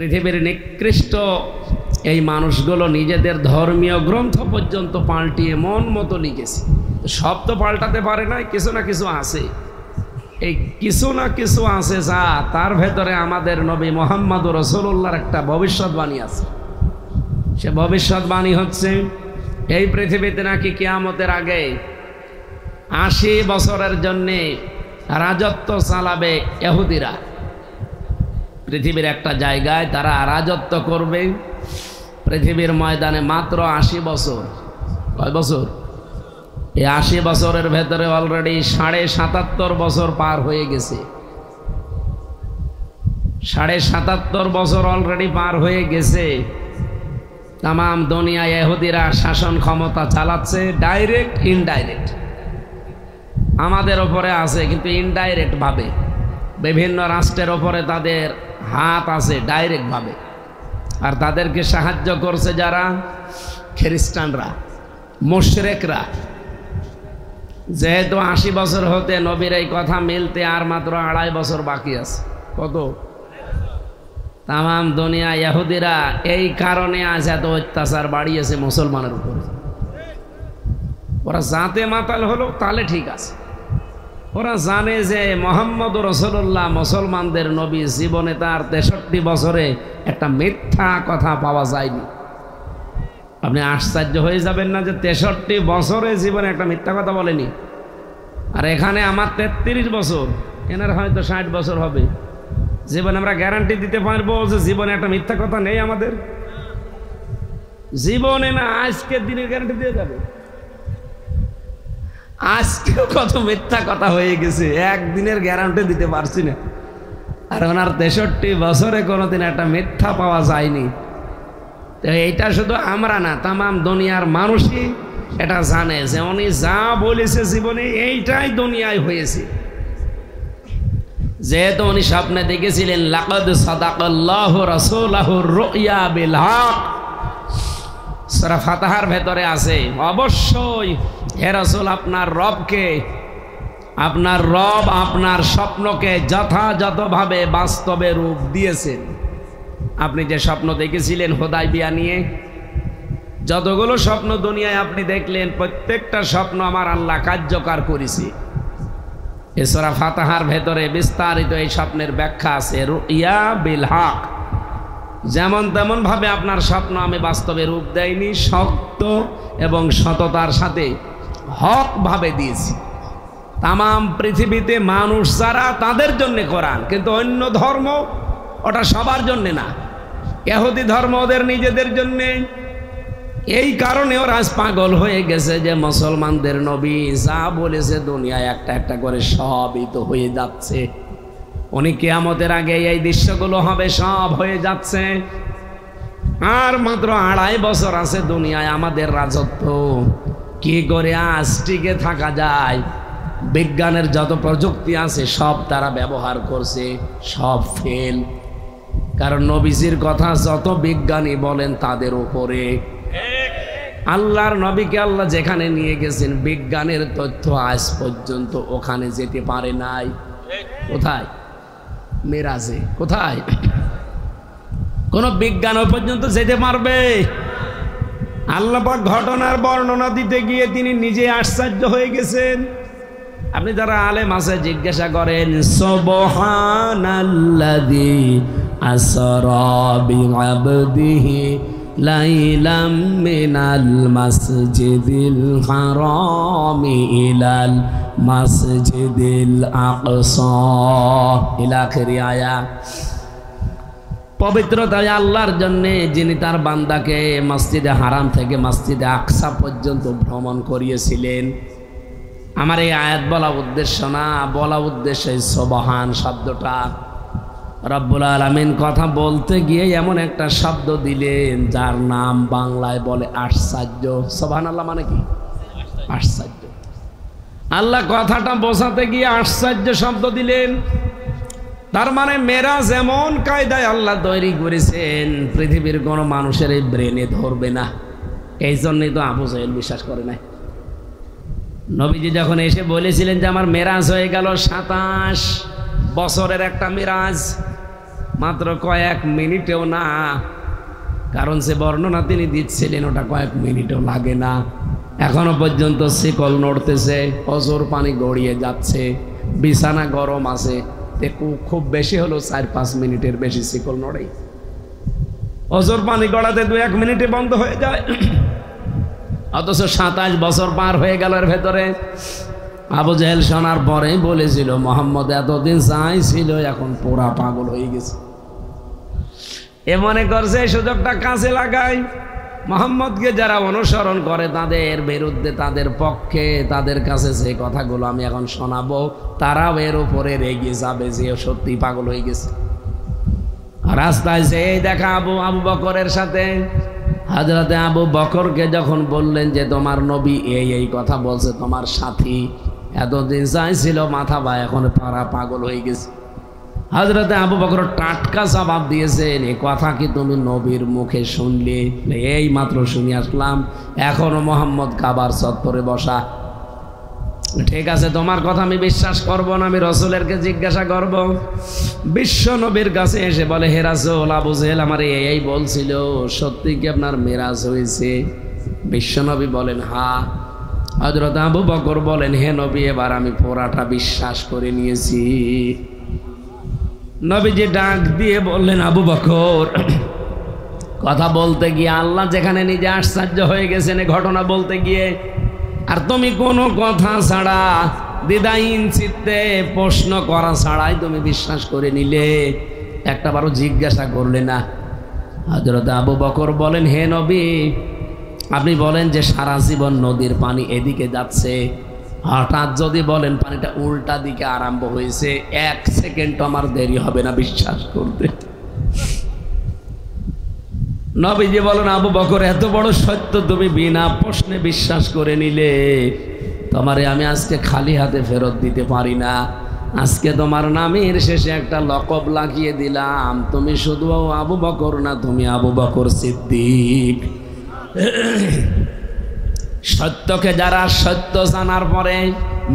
পৃথিবীর নিকৃষ্ট এই মানুষগুলো নিজেদের ধর্মীয় গ্রন্থ পর্যন্ত পাল্টিয়ে মন মতো লিখেছে। সব তো পাল্টাতে পারে না, কিছু না কিছু আছে। এই কিছু না কিছু আছে যা তার ভেতরে আমাদের নবী মুহাম্মদুর রাসূলুল্লাহর একটা ভবিষ্যৎবাণী আছে। সে ভবিষ্যৎবাণী হচ্ছে এই পৃথিবীতে নাকি কিয়ামতের আগে ৮০ বছরের জন্যে রাজত্ব চালাবে ইহুদিরা। পৃথিবীর একটা জায়গায় তারা রাজত্ব করবে, পৃথিবীর ময়দানে মাত্র ৮০ বছর। কয় বছর? এই ৮০ বছরের ভেতরে অলরেডি ৭৭.৫ বছর পার হয়ে গেছে। ৭৭.৫ বছর অলরেডি পার হয়ে গেছে। তামাম দুনিয়ায় ইহুদিরা শাসন ক্ষমতা চালাচ্ছে, ডাইরেক্ট ইনডাইরেক্ট। আমাদের ওপরে আছে কিন্তু ইনডাইরেক্ট ভাবে। বিভিন্ন রাষ্ট্রের ওপরে তাদের হাত আছে ডাইরেক্ট ভাবে। আর তাদেরকে সাহায্য করছে যারা? খ্রিস্টানরা, মুশরিকরা। যেহেতু ৮০ বছর হতে নবীর এই কথা মিলতে আর মাত্র ২.৫ বছর বাকি আছে। কত? তামাম দুনিয়া ইহুদিরা এই কারণে আজ এত অত্যাচার বাড়িয়েছে মুসলমানের উপরে। ওরা জাতে মাতাল হলো তাহলে ঠিক আছে। ওরা জানে যে মুহাম্মদুর রাসূলুল্লাহ মুসলমানদের নবী, জীবনে তার ৬৩ বছরে একটা মিথ্যা কথা পাওয়া যায়নি। আপনি আশ্চর্য হয়ে যাবেন না যে ৬৩ বছরে জীবনে একটা মিথ্যা কথা বলেনি। আর এখানে আমার ৩৩ বছর, এনার হয়তো ৬০ বছর হবে। জীবনে আমরা গ্যারান্টি দিতে পারবো যে জীবনে একটা মিথ্যা কথা নেই আমাদের? জীবনে না, আজকের দিনের গ্যারান্টি দিয়ে যাবে। আজকেও কত মিথ্যা কথা হয়ে গেছে, একদিনের গ্যারান্টি দিতে পারছি না। আর ওনার ৬৩ বছরে কোনোদিন একটা মিথ্যা পাওয়া যায়নি। তো এইটা শুধু আমরা না, তামাম দুনিয়ার মানুষই এটা জানে যে উনি যা বলেছে জীবনে এইটাই দুনিয়ায় হয়েছে। যেহেতু উনি স্বপ্নে দেখেছিলেন লাকাদ সাদাকাল্লাহু রাসূলাহুর রুইয়া বিল হক, সূরা ফাতিহার ভেতরে আছে অবশ্যই হে রাসূল আপনার রবকে, আপনার রব আপনার স্বপ্নকে যথাযথভাবে বাস্তবে রূপ দিয়েছেন। আপনি যে স্বপ্ন দেখেছিলেন হুদায়বিয়া নিয়ে, যতগুলো স্বপ্ন দুনিয়ায় আপনি দেখলেন প্রত্যেকটা স্বপ্ন আমার আল্লাহ কার্যকর করেছে। এই সূরা ফাতিহার ভেতরে বিস্তারিত এই স্বপ্নের ব্যাখ্যা আছে। রুইয়া বিল হক, যেমন তেমন ভাবে আপনার স্বপ্ন আমি বাস্তবে রূপ দেয়নি, সত্য এবং সততার সাথে হক ভাবে দিয়েছি। তামাম পৃথিবীতে মানুষ যারা তাদের জন্য কোরআন, কিন্তু অন্য ধর্ম ওটা সবার জন্য না। ইহুদি ধর্ম ওদের নিজেদের জন্যে। এই কারণে ওরা আজ পাগল হয়ে গেছে যে মুসলমানদের নবী যা বলেছে দুনিয়ায় একটা একটা করে সবই তো হয়ে যাচ্ছে। উনি কিয়ামতের আগে এই দৃশ্যগুলো হবে, সব হয়ে যাচ্ছে। আর মাত্র ২.৫ বছর আছে দুনিয়ায় আমাদের রাজত্ব। কি করে আজ টিকে থাকা যায়? বিজ্ঞানের যত প্রযুক্তি আছে সব তারা ব্যবহার করছে, সব ফেল। কারণ নবীজির কথা যত বিজ্ঞানী বলেন তাদের উপরে। আল্লাহর নবীকে আল্লাহ যেখানে নিয়ে গেছেন বিজ্ঞানের তথ্য আজ পর্যন্ত ওখানে যেতে পারে নাই। কোথায়? মেরাজে। কোথায়? কোন বিজ্ঞান ওই পর্যন্ত যেতে পারবে? আল্লাহ পাক ঘটনার বর্ণনা দিতে গিয়ে তিনি নিজে আশ্চর্য হয়ে গেছেন। আপনি যারা আলেম আছে জিজ্ঞাসা করেন সুবহানাল্লাযী আসরা বিআবদিহি লাইলাম মিনাল মাসজিদিল হারামি ইলাল মাসজিদিল আকসা ইলা আখিরি আয়াত। পবিত্রতায় আল্লাহর জন্য যিনি তার বান্দাকে মসজিদে হারাম থেকে মসজিদে আকসা পর্যন্ত ভ্রমণ করিয়েছিলেন। আমার এই আয়াত বলা উদ্দেশ্য না, বলা উদ্দেশ্য সুবহান শব্দটা। রব্বুল আলামিন কথা বলতে গিয়ে এমন একটা শব্দ দিলেন যার নাম বাংলায় বলে আশ্চর্য। সুবহানাল্লাহ মানে কি? আশ্চর্য। আল্লাহ কথাটা বোঝাতে গিয়ে আশ্চর্য শব্দ দিলেন। তার মানে মেরাজ এমন কায়দায় আল্লাহ তৈরি করেছেন পৃথিবীর কোনো মানুষের এই ব্রেনে ধরবে না। এই জন্যই তো আবু জাহেল বিশ্বাস করে নাই। নবীজি যখন এসে বলেছিলেন যে আমার মেরাজ হয়ে গেল ২৭ বছরের একটা মেরাজ, মাত্র কয়েক মিনিটেও না, কারণ সে বর্ণনা তিনি দিচ্ছিলেন ওটা কয়েক মিনিটেও লাগে না। এখনো পর্যন্ত শিকল নড়তেছে, অজর পানি গড়িয়ে যাচ্ছে, বিছানা গরম আছে, খুব বেশি হলো 4-5 মিনিটের বেশি শিকল নড়ে। অজর পানি গড়াতে 2-1 মিনিটে বন্ধ হয়ে যায়। অথচ 27 বছর পার হয়ে গেল এর ভেতরে। আবু জেহেল শোনার পরে বলেছিল, মোহাম্মদ এতদিন চাইছিল, এখন পুরা পাগল হয়ে গেছে। এ মনে করছে এই সুযোগটা কাজে লাগাই। মোহাম্মদকে যারা অনুসরণ করে তাদের বিরুদ্ধে, তাদের পক্ষে, তাদের কাছে যে কথাগুলো আমি এখন শোনাবো, তারাও এর উপরে রেগে যাবে যে সত্যি পাগল হয়ে গেছে। রাস্তায় যে দেখা আবু বকরের সাথে, হযরতে আবু বকরকে যখন বললেন যে তোমার নবী এই কথা বলছে, তোমার সাথী এতদিন চাইছিল মাথা বা এখন পারা পাগল হয়ে গেছে। হযরতে আবু বকর টাটকা জবাব দিয়েছেন, এই কথা কি তুমি নবীর মুখে শুনলে? এই মাত্র শুনে আসলাম, এখনো মোহাম্মদ কাবার চত্বরে বসা। ঠিক আছে, তোমার কথা আমি বিশ্বাস করব না, আমি রাসূলেরকে জিজ্ঞাসা করব। বিশ্ব নবীর কাছে এসে বলে, হে রাসূল, আবু জেহেল আমার এই বলছিল, সত্যি কি আপনার মেরাজ হয়েছে? বিশ্ব নবী বলেন হ্যাঁ। হযরত আবু বকর বলেন, হে নবী, এবার আমি পুরাটা বিশ্বাস করে নিয়েছি। নবীজি ডাক দিয়ে বললেন, আবু বকর, কথা বলতে গিয়ে আল্লাহ যেখানে নিজে আশ্চর্য হয়ে গেছেন এই ঘটনা বলতে গিয়ে, আর তুমি কোনো কথা ছাড়া দ্বিধাহীন চিত্তে প্রশ্ন করা ছাড়াই তুমি বিশ্বাস করে নিলে, একটাবারও জিজ্ঞাসা করলে না। হযরত আবু বকর বলেন, হে নবী, আপনি বলেন যে সারা জীবন নদীর পানি এদিকে যাচ্ছে, হঠাৎ যদি বলেন পানিটা উল্টা দিকে আরম্ভ হয়েছে, 1 সেকেন্ড আমার দেরি হবে না বিশ্বাস করতে। নবীজি বলেন, আবু বকর, এত বড় সত্য তুমি বিনা প্রশ্নে বিশ্বাস করে নিলে, তোমারে আমি আজকে খালি হাতে ফেরত দিতে পারি না। আজকে তোমার নামের শেষে একটা লকব লাগিয়ে দিলাম, তুমি শুধু আবু বকর না, তুমি আবু বকর সিদ্দিক। সত্যকে যারা সত্য জানার পরে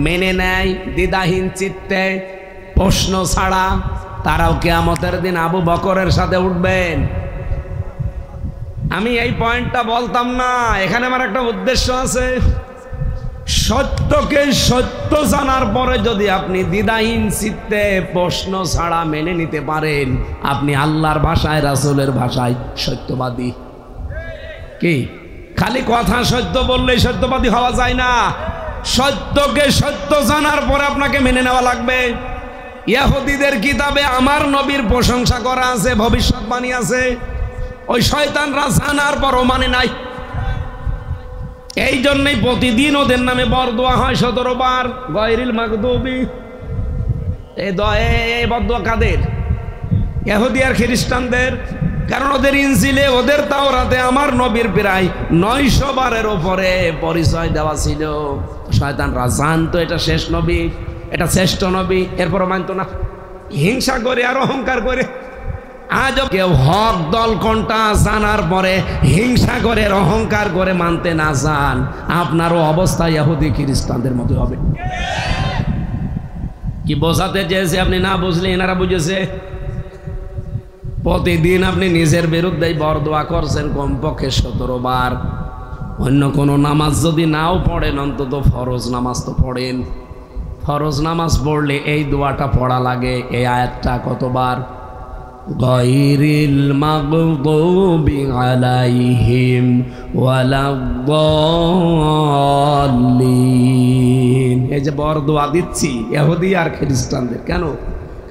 মেনে নেয় দ্বিধাহীন চিত্তে প্রশ্ন ছাড়া, তারাও কিয়ামতের দিন আবু বকরের সাথে উঠবেন। আমি এই পয়েন্টটা বলতাম না, এখানে আমার একটা উদ্দেশ্য আছে। সত্যকে সত্য জানার পরে যদি আপনি দ্বিধাহীন চিত্তে প্রশ্ন ছাড়া মেনে নিতে পারেন, আপনি আল্লাহর ভাষায়, রাসূলের ভাষায় সত্যবাদী। কি খালি কথা সত্য বললেই সত্যবাদী হওয়া যায় না, সত্যকে সত্য জানার পরে আপনাকে মেনে নেওয়া লাগবে। ইহুদিদের কিতাবে আমার নবীর প্রশংসা করা আছে, ভবিষ্যৎবাণী আছে, ওই শয়তানরা জানার পরও মানে নাই। এই জন্যই প্রতিদিন ওদের নামে বরদোয়া হয় 17 বার, গায়রিল মাগদুবি। এই বরদোয়া কাদের? ইহুদি আর খ্রিস্টানদের। কারণ ওদের ইনজিলে, ওদের তাওরাতে আমার নবীর প্রায় 900 বারের ওপরে পরিচয় দেওয়া ছিল। শয়তানরা জানতো এটা শেষ নবী, এটা শ্রেষ্ঠ নবী, এরপরও মানত না, হিংসা করে আর অহংকার করে। আজ কেউ হক দল কোনটা জানার পরে হিংসা করে, অহংকার করে মানতে না চান, আপনারও অবস্থা ইহুদি খ্রিস্টানদের মতো হবে। কি বোঝাতে চেয়েছে আপনি না বুঝলে এনারা বুঝেছে। প্রতিদিন আপনি নিজের বিরুদ্ধে বরদোয়া করছেন কমপক্ষে 17 বার। অন্য কোনো নামাজ যদি নাও পড়েন, অন্তত ফরজ নামাজ তো পড়েন। ফরজ নামাজ পড়লে এই দোয়াটা পড়া লাগে। এই আয়াতটা কতবার? গায়রিল মাগদুবি আলাইহিম ওয়ালাদ-দাল্লিন। এই যে বরদোয়া দিচ্ছি ইহুদি আর খ্রিস্টানদের, কেন?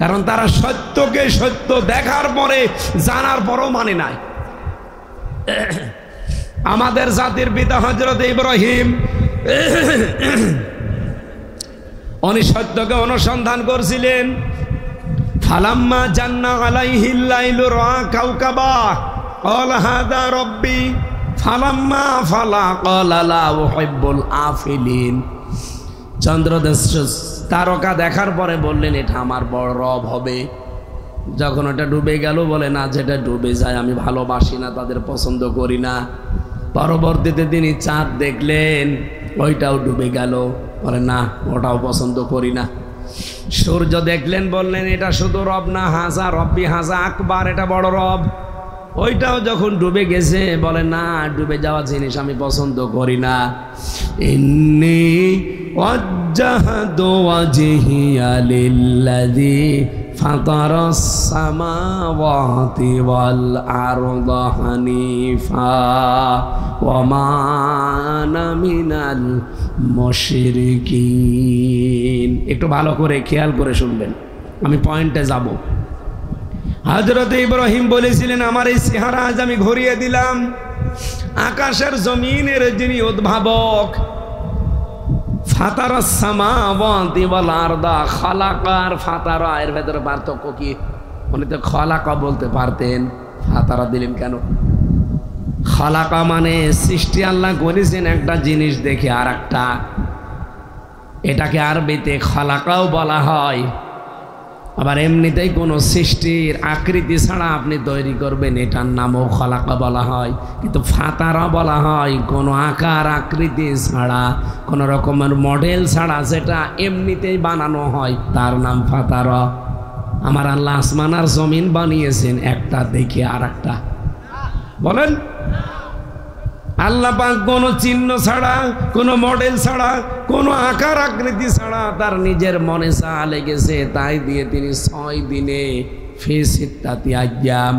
কারণ তারা সত্যকে সত্য দেখার পরে, জানার পরও মানে নাই। আমাদের জাতির পিতা হযরত ইব্রাহিম, উনি সত্যকে অনুসন্ধান করছিলেন। ফালাম্মা জান্না আলাইহিল লাইলু রাআ কাওকাবা ক্বালা হাযা রাব্বি ফালাম্মা ফালা ক্বালা লা উহিব্বুল আফিলিন। চন্দ্রদেশ তারকা দেখার পরে বললেন, এটা আমার বড় রব হবে। যখন ওটা ডুবে গেল, বলে না, যেটা ডুবে যায় আমি ভালোবাসি না, তাদের পছন্দ করি না। পরবর্তীতে তিনি চাঁদ দেখলেন, ওইটাও ডুবে গেল, বলে না, ওটাও পছন্দ করি না। সূর্য দেখলেন, বললেন এটা শুধু রব না, হাজা রব্বি হাজা আকবার, এটা বড় রব। ওইটাও যখন ডুবে গেছে, বলে না, ডুবে যাওয়া জিনিস আমি পছন্দ করি না। ইন্নী ওয়াজ্জাহতু ওয়াজহিয়া লিল্লাযী ফাতারাস সামাওয়াতি ওয়াল আরদা হানিফা ওয়া মা আনা মিনাল মুশরিকিন। একটু ভালো করে খেয়াল করে শুনবেন, আমি পয়েন্টে যাব। হযরত ইব্রাহিম বলেছিলেন, আমার এই চেহারা আজ আমি ঘুরিয়ে দিলাম। আকাশের জমিনের যিনি উদ্ভাবক, ফাতারাস সামাওয়াতি ওয়াল আরদা, খালাকার ফাতারা, এর ভেতরে পার্থক্য কি? উনি তো খালাকা বলতে পারতেন, ফাতারা দিলেন কেন? খালাকা মানে সৃষ্টি আল্লাহ করেছেন একটা জিনিস দেখে আর একটা, এটাকে আরবিতে খালাকাও বলা হয়। আবার এমনিতেই কোনো সৃষ্টির আকৃতি ছাড়া আপনি তৈরি করবেন, এটার নামও খালাকা বলা হয়। কিন্তু ফাতারা বলা হয় কোনো আকার আকৃতি ছাড়া, কোনো রকমের মডেল ছাড়া যেটা এমনিতেই বানানো হয়, তার নাম ফাতারা। আমার আল্লাহ আসমান আর জমিন বানিয়েছেন একটা দেখে আর একটা। বলেন, আল্লাহ পাক কোনো চিহ্ন ছাড়া, কোনো মডেল ছাড়া, কোনো আকার আকৃতি ছাড়া তার নিজের মনে চা লেগেছে, তাই দিয়ে তিনি 6 দিনে ফি সিত্তাতি আইয়াম,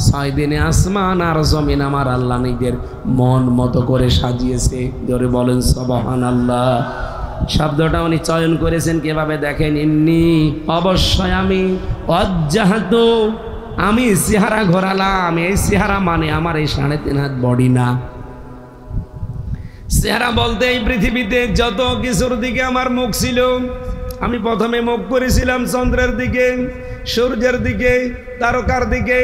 6 দিনে আসমান আর জমিন আমার আল্লাহ নিজের মন মতো করে সাজিয়েছে। জোরে বলেন সুবহানাল্লাহ। শব্দটা উনি চয়ন করেছেন কিভাবে দেখেন, ইন্নী অবশ্যই আমি, ওয়াজ্জাহতু আমি চেহারা ঘোরালাম। এই চেহারা মানে আমার এই 3.5 হাত বডি না। চেহারা বলতে এই পৃথিবীতে যত কিছুর দিকে আমার মুখ ছিল, আমি প্রথমে মুখ করেছিলাম চন্দ্রের দিকে, সূর্যের দিকে, তারকার দিকে,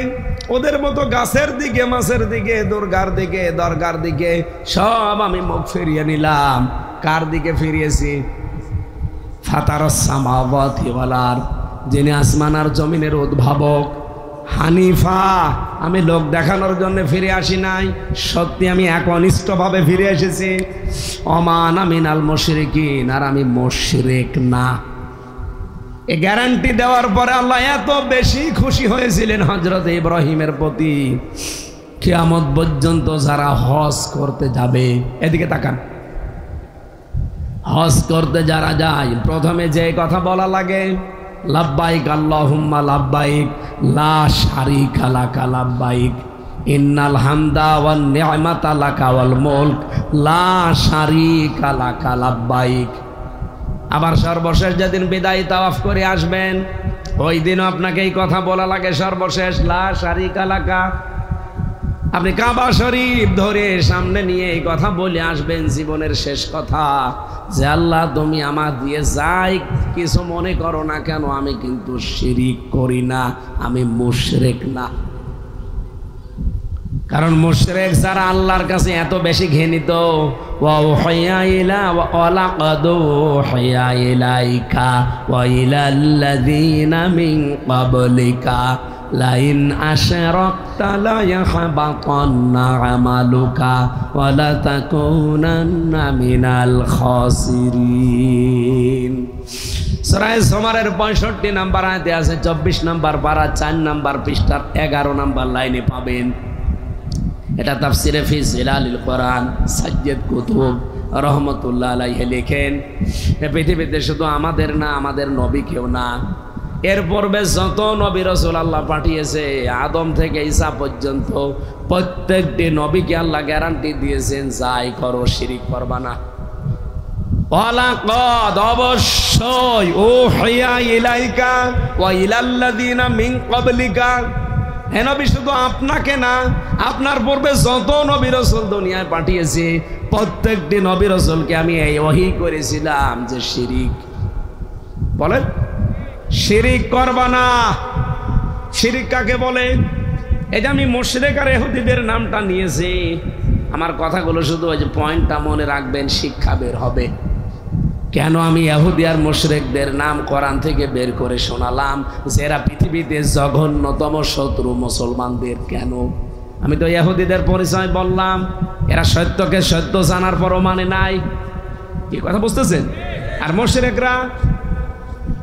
ওদের মতো গাছের দিকে, মাছের দিকে, দুর্গার দিকে, দরগার দিকে, সব আমি মুখ ফিরিয়ে নিলাম। কার দিকে ফিরিয়েছি? ফাতারাস সামাওয়াতি ওয়াল আরদ, যিনি আসমান আর জমিনের উদ্ভাবক। হানিফা, আমি লোক দেখানোর জন্য ফিরে আসি নাই, সত্যি আমি একনিষ্ঠভাবে ফিরে এসেছি। ওমা আনা মিনাল মুশরিকিন, আর আমি মুশরিক না। এই গ্যারান্টি দেওয়ার পরে আল্লাহ এত বেশি খুশি হয়েছিলেন হযরত ইব্রাহিমের প্রতি, কিয়ামত পর্যন্ত যারা হজ করতে যাবে, এদিকে তাকান, হজ করতে যারা যায় প্রথমে যে কথা বলা লাগে, লাব্বাইক আল্লাহুম্মা লাব্বাইক লা শারীকা লাকা লাব্বাইক ইন্নাল হামদা ওয়ান নি'মাতা লাকা ওয়াল মুলক লা শারীকা লাকা লাব্বাইক। আবার সর্বশেষ যেদিন বিদায় তাওয়াফ করে আসবেন, ওই দিনও আপনাকে এই কথা বলা লাগে, সর্বশেষ লা শারীকা লাকা। আপনি কাবা শরীফ ধরে সামনে নিয়ে এই কথা বলে আসবেন, জীবনের শেষ কথা, যে আল্লাহ তুমি আমার দিয়ে যাই কিছু মনে করো না কেন, আমি কিন্তু শিরিক করি না, আমি মুশরিক না। কারণ মুশরিক যারা আল্লাহর কাছে এত বেশি ঘৃণিত, ওয়া উহিয়া ইলা ওয়া লাকাদ উহিয়া ইলাইকা ওয়া ইলাল্লাযীনা মিন ক্বাবলিকা লাইন আশরাকতা লা ইয়াহবাতান্না আমালুকা ওয়া লা তাকুনান্না মিনাল খাসিরিন। সূরা জুমারের 65 নম্বর আয়াতে আছে, 24 নম্বর পারা 4 নম্বর পৃষ্ঠার 11 নম্বর লাইনে পাবেন। এটা তাফসিরে ফি জিলালিল কোরআন সাজ্জাদ কুতুব রহমতুল্লাহ আলাইহি লেখেন, পৃথিবীতে শুধু আমাদের না, আমাদের নবীকেও না, এর পূর্বে যত নবী রাসূল আল্লাহ পাঠিয়েছে আদম থেকে ঈসা পর্যন্ত প্রত্যেকটি নবীকে আল্লাহ গ্যারান্টি দিয়েছেন, যাই করো শিরিক করবা না। ওয়ালাকাদ অবশ্যই উহিয়া ইলাইকা ওয়া ইলাল্লাযীনা মিন ক্বাবলিকা, হে নবী শুধু আপনাকে না, আপনার পূর্বে যত নবী রাসূল দুনিয়ায় পাঠিয়েছি প্রত্যেকটি নবী রাসূলকে আমি এই ওহী করেছিলাম যে শিরিক, বলেন শিরিক করবা না। শিরিক কাকে বলে? এই যে আমি মুশরিক আর ইহুদিদের নামটা নিয়েছি, আমার কথাগুলো শুধু ওই যে পয়েন্টটা মনে রাখবেন, শিক্ষা বের হবে। কেন আমি ইহুদি আর মুশরিকদের নাম কোরআন থেকে বের করে শোনালাম, যারা পৃথিবীতে জঘন্যতম শত্রু মুসলমানদের? কেন? আমি তো ইহুদিদের পরিচয় বললাম, এরা সত্যকে সত্য জানার পরও মানে নাই, কি কথা বুঝতেছেন? আর মুশরিকরা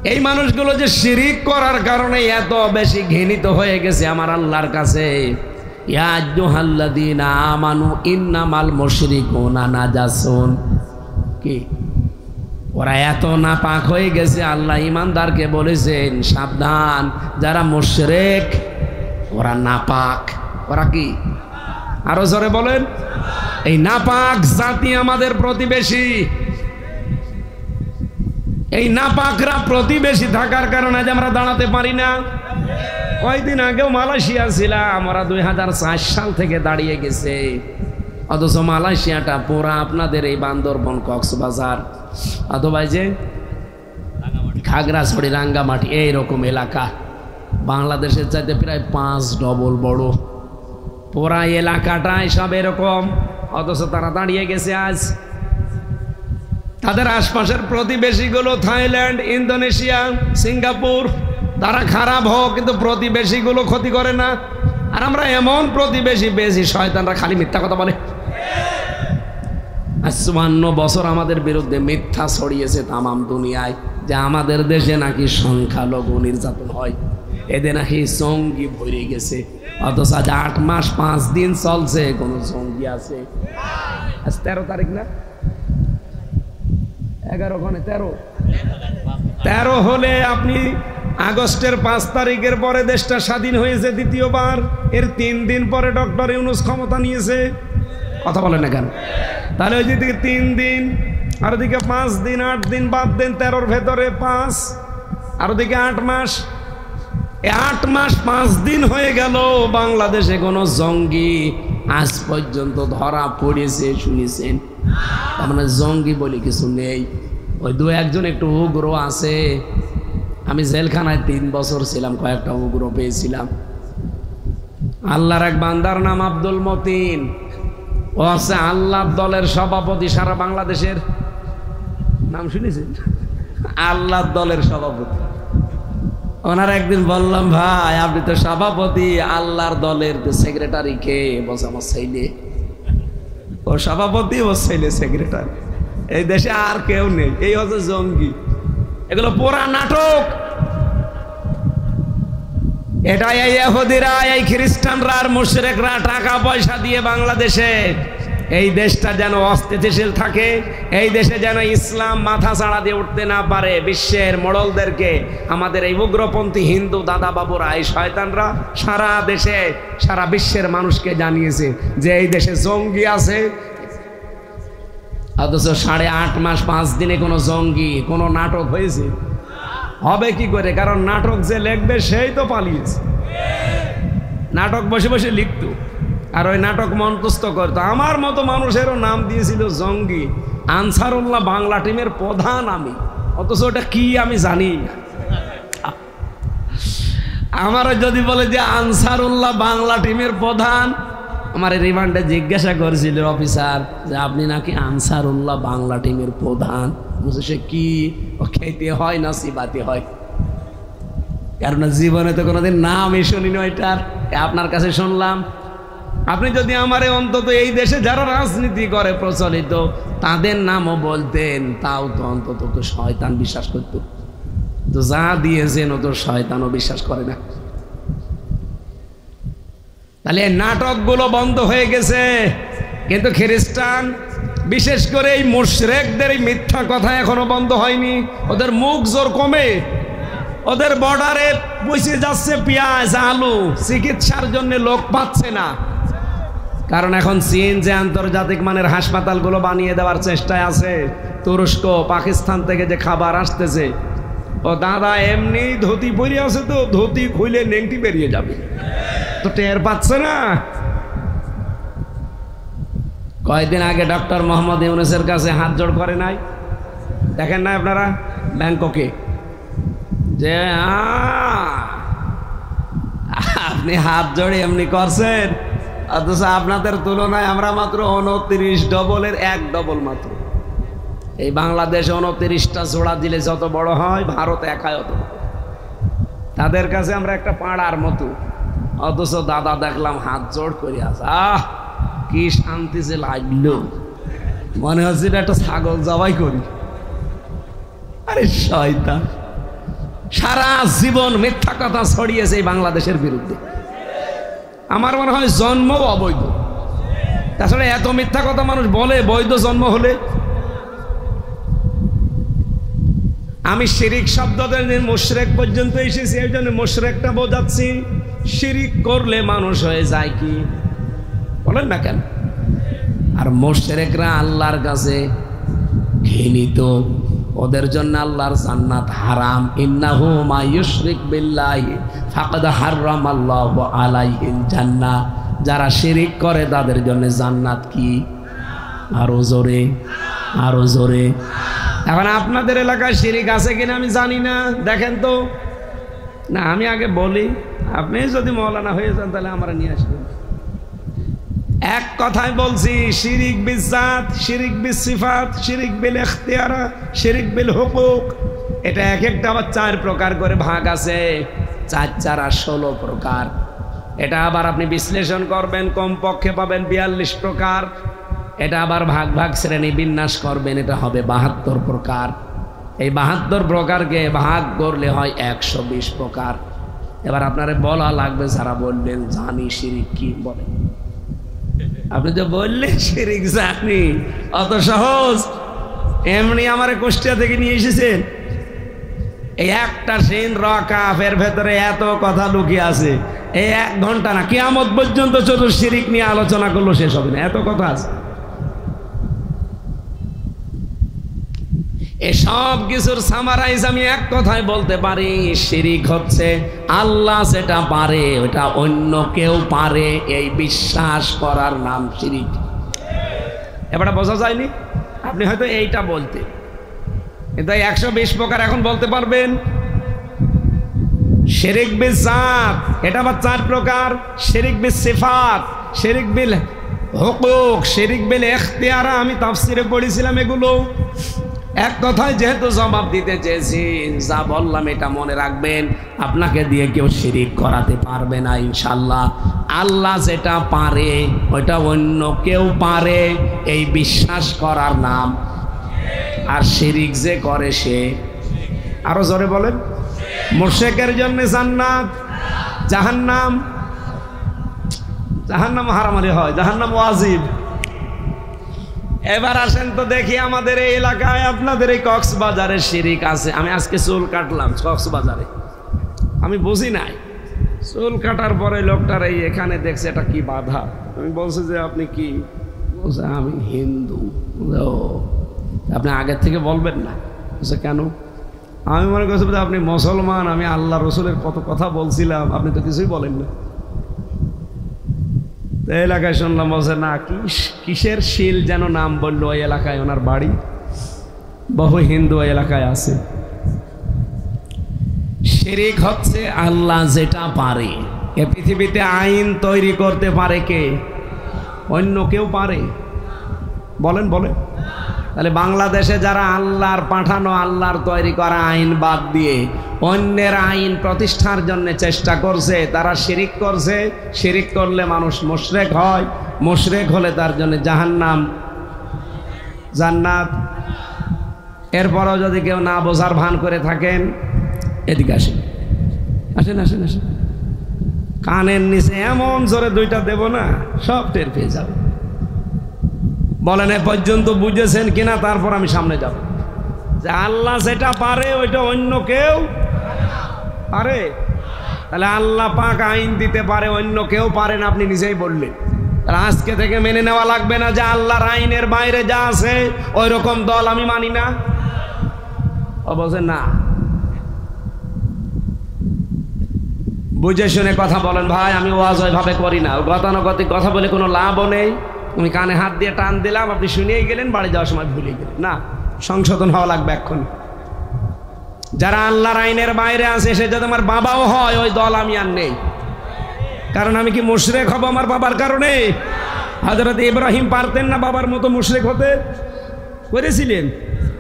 এই মানুষগুলো যে শিরিক করার কারণে এত বেশি ঘৃণিত হয়ে গেছে আমার আল্লাহর কাছে। ইয়া আইয়ুহাল্লাযীনা আমানু ইন্নামাল মুশরিকুনা নাজাসুন, কি ওরা এত নাপাক হয়ে গেছে, আল্লাহ ইমানদারকে বলেছেন সাবধান, যারা মুশরিক ওরা নাপাক। ওরা কি? আরো জোরে বলেন। এই নাপাক জাতি আমাদের প্রতিবেশী। এই নাপাকরা প্রতিবেশী থাকার কারণে আজ আমরা দাঁড়াতে পারি না। কয়েকদিন আগেও মালয়েশিয়া ছিলাম, আমরা 2004 সাল থেকে দাঁড়িয়ে গেছে, অথচ মালয়েশিয়াটা পুরা আপনাদের এই বান্দরবন, কক্সবাজার অথবা যে খাগড়াছড়ি, রাঙ্গামাটি এইরকম এলাকা, বাংলাদেশের চাইতে প্রায় 5 ডবল বড় পুরা এলাকাটাই সব এরকম, অথচ তারা দাঁড়িয়ে গেছে আজ। তাদের আশপাশের প্রতিবেশীগুলো থাইল্যান্ড, ইন্দোনেশিয়া, সিঙ্গাপুর, তারা খারাপ হোক কিন্তু প্রতিবেশীগুলো ক্ষতি করে না। আর আমরা এমন প্রতিবেশী পেয়েছি, শয়তানরা খালি মিথ্যা কথা বলে। 54 বছর আমাদের বিরুদ্ধে মিথ্যা ছড়িয়েছে তামাম দুনিয়ায় যে আমাদের দেশে নাকি সংখ্যালঘু নির্যাতন হয়, এদের নাকি জঙ্গি ভরে গেছে। অথচ আজ 8 মাস 5 দিন চলছে, কোন জঙ্গি আছে? আজ 13 তারিখ না, 11 13 হলে আপনি আগস্টের 5 তারিখের পরে দেশটা স্বাধীন হয়েছে দ্বিতীয়বার, এর 3 দিন পরে ডক্টর ইউনূস ক্ষমতা নিয়েছে। কথা বলেন না কেন? তাহলে ওই দিকে 3 দিন, আর ওদিকে 5 দিন, 8 দিন বাদ দেন, 13-র ভেতরে 5, আর ওদিকে 8 মাস। 8 মাস 5 দিন হয়ে গেল বাংলাদেশে কোনো জঙ্গি আজ পর্যন্ত ধরা পড়েছে শুনেছেন? তার মানে জঙ্গি বলে কিছু নেই। ওই 2-1 একটু উগ্র আছে। আমি জেলখানায় 3 বছর ছিলাম, কয়েকটা উগ্র পেয়েছিলাম। আল্লাহর এক বান্দার নাম আব্দুল মতিন, ও আছে আল্লাহর দলের সভাপতি সারা বাংলাদেশের। নাম শুনেছেন? আল্লাহর দলের সভাপতি। ওনার একদিন বললাম, ভাই আপনি তো সভাপতি, আল্লাহর দলের সেক্রেটারি কে? বলছে আমার ছেলে। ও সভাপতি, ও ছেলে সেক্রেটারি। এই দেশে আর কেউ নেই। এই হচ্ছে জঙ্গি। এগুলো পুরা নাটক। এটা এই ইহুদিরা, এই খ্রিস্টানরা আর মুশরিকরা টাকা পয়সা দিয়ে বাংলাদেশে এই দেশটা যেন অস্থিতিশীল থাকে, এই দেশে যেন ইসলাম মাথা চাড়া দিয়ে উঠতে না পারে। বিশ্বের মোড়লদেরকে, আমাদের এই উগ্রপন্থী হিন্দু দাদা বাবুরা, এই শয়তানরা সারা দেশে, সারা বিশ্বের মানুষকে জানিয়েছে যে এই দেশে জঙ্গি আছে। অথচ 8.5 মাস 5 দিনে কোনো জঙ্গি, কোনো নাটক হয়েছে? হবে কি করে? কারণ নাটক যে লিখবে সেই তো পালিয়েছে। নাটক বসে বসে লিখত, আর ওই নাটক মন্তস্থ করত। আমার মতো মানুষেরও নাম দিয়েছিল জঙ্গি। আনসারুল্লাহ বাংলা টিমের প্রধান আমি, অথচ ওটা কি আমি জানি না। আমারও যদি বলে যে আনসারুল্লাহ বাংলা টিমের প্রধান, আমার রিমান্ডে জিজ্ঞাসা করেছিল অফিসার যে আপনি নাকি আনসারুল্লাহ বাংলা টিমের প্রধান। বুঝে সে কি, ও খেতে হয় না সিবাতে হয়? কারণ জীবনে তো কোনোদিন নামই শুনিনি ওইটার, আপনার কাছে শুনলাম। আপনি যদি আমারে অন্তত এই দেশে যারা রাজনীতি করে প্রচলিত তাদের নামও বলতেন, তাও তো অন্তত তো শয়তান বিশ্বাস করত। তো যা দিয়েছেন ও তো শয়তানও বিশ্বাস করে না। তাহলে এই নাটকগুলো বন্ধ হয়ে গেছে, কিন্তু খ্রিস্টান বিশেষ করে এই মুশরিকদের এই মিথ্যা কথা এখনো বন্ধ হয়নি। ওদের মুখ জোর কমে, ওদের বর্ডারে পৌঁছে যাচ্ছে পেঁয়াজ, আলু, চিকিৎসার জন্য লোক পাচ্ছে না। কারণ এখন চীন যে আন্তর্জাতিক মানের হাসপাতালগুলো বানিয়ে দেওয়ার চেষ্টায় আছে, তুরস্ক, পাকিস্তান থেকে যে খাবার আসতেছে, ও দাদা এমনি ধুতি পরে আছে, তো ধুতি খুলে নেংটি বেরিয়ে যাবে, তো টের পাচ্ছে না। কয়েকদিন আগে ডক্টর মোহাম্মদ ইউনূসের কাছে হাত জোড় করে নাই, দেখেন না আপনারা ব্যাংককে, যে আপনি হাত জোড়ে এমনি করছেন, অথচ আপনাদের তুলনায় আমরা মাত্র 29 ডবলের 1 ডবল মাত্র। এই বাংলাদেশ 29টা জোড়া দিলে যত বড় হয়, ভারত একাই অত। তাদের কাছে আমরা একটা পাড়ার মতো, অথচ দাদা দেখলাম হাত জোড় করে আছে। কি শান্তি যে লাগলো, মনে হচ্ছে একটা ছাগল জবাই করি। আরে শয়তান, সারা জীবন মিথ্যা কথা ছড়িয়েছে এই বাংলাদেশের বিরুদ্ধে। আমার মনে হয় জন্ম অবৈধ, তাছাড়া এত মিথ্যা কথা মানুষ বলে বৈধ জন্ম হলে। আমি শিরিক শব্দটা মুশরিক পর্যন্ত এসেছি, এই জন্য মুশরিকটা বোঝাচ্ছি। শিরিক করলে মানুষ হয়ে যায় কি বলেন না কেন? আর মুশরিকরা আল্লাহর কাছে ঘৃণিত, ওদের জন্য আল্লাহর জান্নাত হারাম। ইন্নাহু মা ইউশরিক বিল্লাহি ফাকাদ হারামাল্লাহু আলাইহিল জান্নাহ। যারা শিরিক করে তাদের জন্য জান্নাত কি? আরো জোরে, আরো জোরে। এখন আপনাদের এলাকায় শিরিক আছে কিনা আমি জানি না, দেখেন তো। না আমি আগে বলি, আপনি যদি মওলানা হয়ে যান তাহলে আমরা নিয়ে আসবেন। এক কথায় বলছি, শিরিক বিজাত, শিরিক বিসিফাত, শিরিক বিল ইখতিয়ারা, শিরিক বিল হুকুক, এটা এক একটা আবার 4 প্রকার করে ভাগ আছে। 4 4 16 প্রকার। এটা আবার আপনি বিশ্লেষণ করবেন, কমপক্ষে পাবেন 42 প্রকার। এটা আবার ভাগ ভাগ শ্রেণী বিন্যাস করবেন, এটা হবে 72 প্রকার। এই 72 প্রকারকে ভাগ করলে হয় 120 প্রকার। এবার আপনারে বলা লাগবে, যারা বললেন জানি শিরিক কি বলেন। আপনি যে বললেন শিরিক জানি, অত সহজ এমনি আমার কুষ্টিয়া থেকে নিয়ে এসেছেন? এই একটা সিন রকাফ, এর ভেতরে এত কথা লুকিয়ে আছে। এই 1 ঘন্টা না, কিয়ামত পর্যন্ত চতুর শিরিক নিয়ে আলোচনা করলো শেষ হবে না, এত কথা আছে। এসব কিছুর সামারাইজ আমি এক কথায় বলতে পারি, শিরিক হচ্ছে আল্লাহ যেটা পারে ওটা অন্য কেউ পারে, এই বিশ্বাস করার নাম শিরিক। এবারে বোঝা যায়নি? আপনি হয়তো এইটা বলতে, কিন্তু 120 প্রকার এখন বলতে পারবেন। শিরিক বিজাত, এটা আবার 4 প্রকার। শিরিক বিসিফাত, শিরিক বিল হুকুক, শিরিক বিল ইখতিয়ারা, আমি তাফসিরে পড়েছিলাম এগুলো। এক কথায় যেহেতু জবাব দিতে চেয়েছি, যা বললাম এটা মনে রাখবেন। আপনাকে দিয়ে কেউ শিরিক করাতে পারবে না ইনশাল্লাহ। আল্লাহ যেটা পারে ওইটা অন্য কেউ পারে, এই বিশ্বাস করার নাম। আর শিরিক যে করে সে, আরো জোরে বলেন, মুশরিকের জন্য জান্নাত, জাহান্নাম। জাহান্নাম হারামারি হয়, জাহান্নাম ওয়াজিব। এবার আসেন তো দেখি আমাদের এই এলাকায়, আপনাদের এই কক্সবাজারে শিরিক আছে। আমি আজকে চুল কাটলাম কক্সবাজারে, আমি বুঝি নাই। চুল কাটার পরে লোকটার এই এখানে দেখছে এটা কি বাধা। আমি বলছি যে আপনি কি? বলছে আমি হিন্দু। ও, আপনি আগের থেকে বলবেন না? বলছে কেন? আমি মনে করছি আপনি মুসলমান, আমি আল্লাহ রসুলের কত কথা বলছিলাম, আপনি তো কিছুই বলেন না। এলাকায় শুনলাম বলছে না, কিসের শিল যেন নাম বললো, ওই এলাকায় ওনার বাড়ি, বহু হিন্দু ওই এলাকায় আছে। শিরিক হচ্ছে আল্লাহ যেটা পারে। এ পৃথিবীতে আইন তৈরি করতে পারে কে? অন্য কেউ পারে? বলেন বলেন। তাহলে বাংলাদেশে যারা আল্লাহর পাঠানো, আল্লাহর তৈরি করা আইন বাদ দিয়ে অন্যের আইন প্রতিষ্ঠার জন্য চেষ্টা করছে, তারা শিরিক করছে। শিরিক করলে মানুষ মুশরিক হয়, মুশরিক হলে তার জন্য জাহান্নাম, জান্নাত। এরপরও যদি কেউ না বোঝার ভান করে থাকেন, এদিকে আসেন, আসেন আসেন আসেন। কানের নিচে এমন জোরে 2টা দেব না, সব টের পেয়ে যাবে। বলেন এ পর্যন্ত বুঝেছেন কিনা, তারপর আমি সামনে যাব। যে আল্লাহ যেটা পারে ওইটা অন্য কেউ পারে। তাহলে আল্লাহ পাক আইন দিতে পারে, অন্য কেউ পারে না, আপনি নিজেই বললেন। তাহলে আজকে থেকে মেনে নেওয়া লাগবে না যে আল্লাহর আইনের বাইরে যা আছে ওই রকম দল আমি মানি না। ও বলছে না, বুঝে শুনে কথা বলেন ভাই। আমি ওয়াজ ওইভাবে করি না, গতানুগতিক কথা বলে কোনো লাভও নেই। আমি কানে হাত দিয়ে টান দিলাম, আপনি শুনিয়েই গেলেন, বাড়ি যাওয়ার সময় ভুলে গেলেন। না, সংশোধন হওয়া লাগবে এখন। যারা আল্লাহর আইনের বাইরে আছে, সে যদি আমার বাবাও হয়, ওই দল আমি আর নেই। কারণ আমি কি মুশরিক হব আমার বাবার কারণে? হযরত ইব্রাহিম পারতেন না বাবার মতো মুশরিক হতে? করেছিলেন।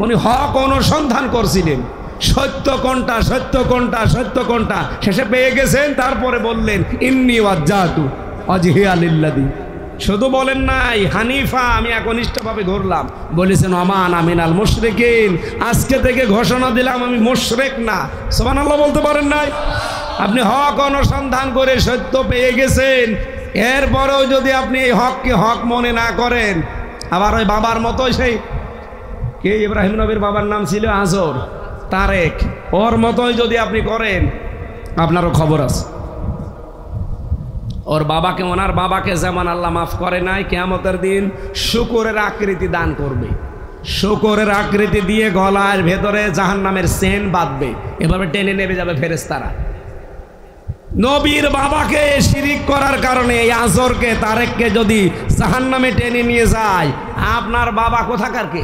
উনি হক অনুসন্ধান করছিলেন, সত্য কোনটা, সত্য কোনটা, সত্য কোনটা, শেষে পেয়ে গেছেন। তারপরে বললেন ইন্নী ওয়াজ্জাহতু ওয়াজহিয়া লিল্লাযী শুধু বলেন নাই হানিফা, আমি একনিষ্ঠভাবে ধরলাম, বলেছেন ওমান আমিনাল মুশরিকিন, আজকে থেকে ঘোষণা দিলাম আমি মুশরিক না। সুবহানাল্লাহ বলতে পারেন নাই? আপনি হক অনুসন্ধান করে সত্য পেয়ে গেছেন, এরপরেও যদি আপনি এই হককে হক মনে না করেন, আবার ওই বাবার মতো, সেই কে ইব্রাহিম নবীর বাবার নাম ছিল আজর, তারেক, ওর মতোই যদি আপনি করেন, আপনারও খবর আছে। ওর বাবাকে, ওনার বাবাকে যেমন আল্লাহ মাফ করে নাই, কিয়ামতের দিন শুকরের আকৃতি দান করবে, শুকরের আকৃতি দিয়ে গলার ভেতরে জাহান্নামের চেন বাঁধবে, এভাবে টেনে নেবে যাবে ফেরেশতারা। নবীর বাবাকে শিরিক করার কারণে এই আজরকে, তারেককে যদি জাহান্নামে টেনে নিয়ে যায়, আপনার বাবা কোথাকার কে?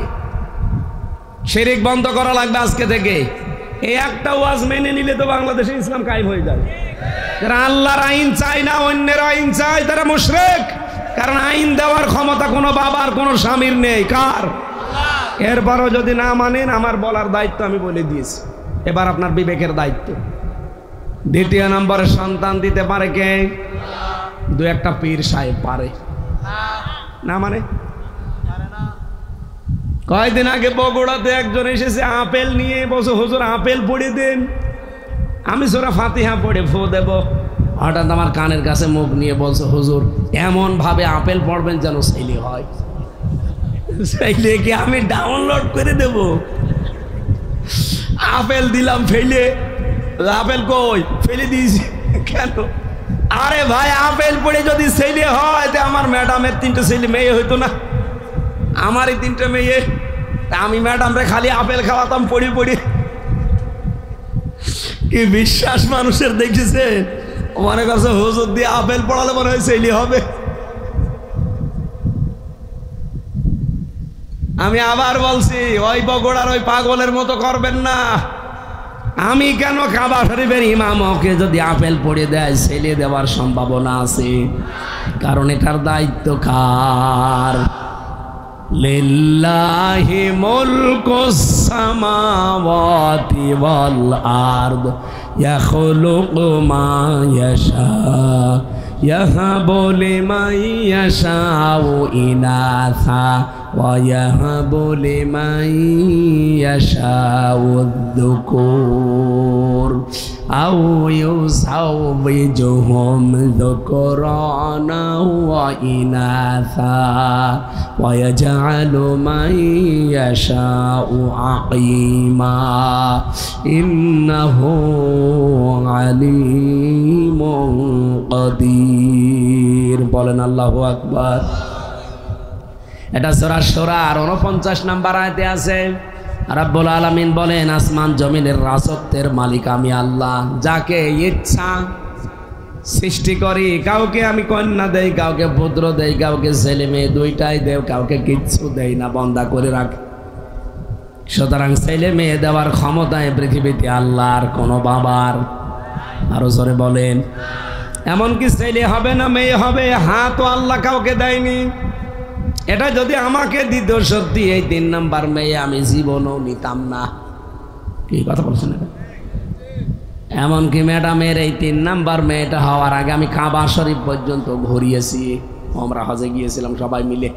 শিরিক বন্ধ করা লাগবে আজকে থেকে। এই একটা ওয়াজ মেনে নিলে তো বাংলাদেশে ইসলাম কায়েম হয়ে যাবে। যারা আল্লাহর আইন চায় না, অন্যের আইন চায়, তারা মুশরিক। কারণ আইন দেওয়ার ক্ষমতা কোনো বাবার, কোনো স্বামীর নেই, কার? এরপরও যদি না মানেন, আমার বলার দায়িত্ব আমি বলে দিয়েছি, এবার আপনার বিবেকের দায়িত্ব। দ্বিতীয় নম্বরে সন্তান দিতে পারে কে? দু একটা পীর সাহেব পারে না, মানে কয়েকদিন আগে বগুড়াতে একজন এসেছে আপেল নিয়ে, বসে হুজুর আপেল পড়ে দেন। আমি সূরা ফাতিহা পড়ে ফু দেব, হঠাৎ আমার কানের কাছে মুখ নিয়ে বলছে হুজুর এমন ভাবে আপেল পড়বেন যেন ছেলে হয়। ছেলে কি আমি ডাউনলোড করে দেব? আপেল দিলাম ফেলে, আপেল কই ফেলে দিয়েছি কেন? আরে ভাই আপেল পড়ে যদি ছেলে হয়, তো আমার ম্যাডামের 3টে ছেলে মেয়ে হইতো না? আমারই 3টে মেয়ে, আমি ম্যাডামরে খালি আপেল খাওয়াতাম পড়ি পড়ি। কি বিশ্বাস মানুষের দেখেছে, মনে করছে হুজুর দিয়ে আপেল পড়ালে মনে হয় ছেলে হবে। আমি আবার বলছি, ওই বগুড়ার ওই পাগলের মতো করবেন না। আমি কেন কাবা শরীফের ইমাম, ওকে যদি আপেল পড়ে দেয় ছেলে দেওয়ার সম্ভাবনা আছে, কারণ এটার দায়িত্ব কার? লিল্লাহি মুলকুস সামাওয়াতি ওয়াল আরদ ইয়াখলুকু মা ইয়াশা ইয়াহাবু লিমান ইয়াশাউ ইনাসা ওয়া ইয়াহাবু লিমান ইয়াশাউ যুকুর আও ইউযাওবিজুহুম যুকরানা ওয়া ইনাসা ওয়া ইয়াজআলু মান ইয়াশাউ আকিমা ইন্নাহু আলিমুন কাদির। বলেন আল্লাহু আকবার। এটা সূরা শুরার 49 নম্বর আয়াতে আছে। রাব্বুল আলামিন বলেন, আসমান জমিনের রাজত্বের মালিক আমি আল্লাহ, যাকে ইচ্ছা সৃষ্টি করি। কাউকে আমি কন্যা দেই, কাউকে পুত্র দেই, কাউকে ছেলে মেয়ে দুইটাই দেই, কাউকে কিচ্ছু দেই না, বন্ধা করে রাখি। সুতরাং ছেলে মেয়ে দেওয়ার ক্ষমতায় পৃথিবীতে আল্লাহর কোনো বাবার। আরো জোরে বলেন। এমনকি ছেলে হবে না মেয়ে হবে, হাত আল্লাহ কাউকে দেয়নি। এটা যদি আমাকে দিত সত্যি, এই 3 নাম্বার মেয়ে আমি জীবনও নিতাম না। কি কথা বলছেন? এমনকি ম্যাডামের এই 3 নাম্বার মেয়েটা হওয়ার আগে আমি কাবা শরীফ পর্যন্ত ঘুরিয়েছি। আমরা হজে গিয়েছিলাম সবাই মিলে।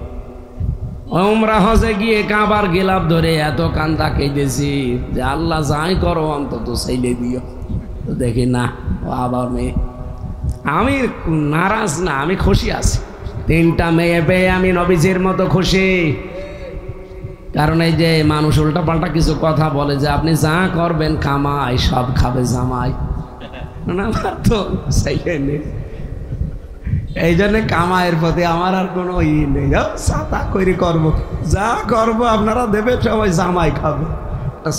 আমরা হজে গিয়ে কাবার গিলাফ ধরে এত কান্দা কেঁদেছি যে আল্লাহ যাই করো অন্তত ছেলে দিও। তো দেখি না, ও আবার মেয়ে। আমি নারাজ না, আমি খুশি আছি। 3টা মেয়ে পেয়ে আমি নবীজির মতো খুশি। কারণ এই যে মানুষ উল্টা পাল্টা কিছু কথা বলে যে আপনি যা করবেন কামাই, সব খাবে জামাই। না, আমার তো ছেলে নেই, এই জন্য কামাইয়ের প্রতি আমার আর কোনো ই নেই। সাতা করে করবো, যা করবো আপনারা দেবে, সবাই জামাই খাবে।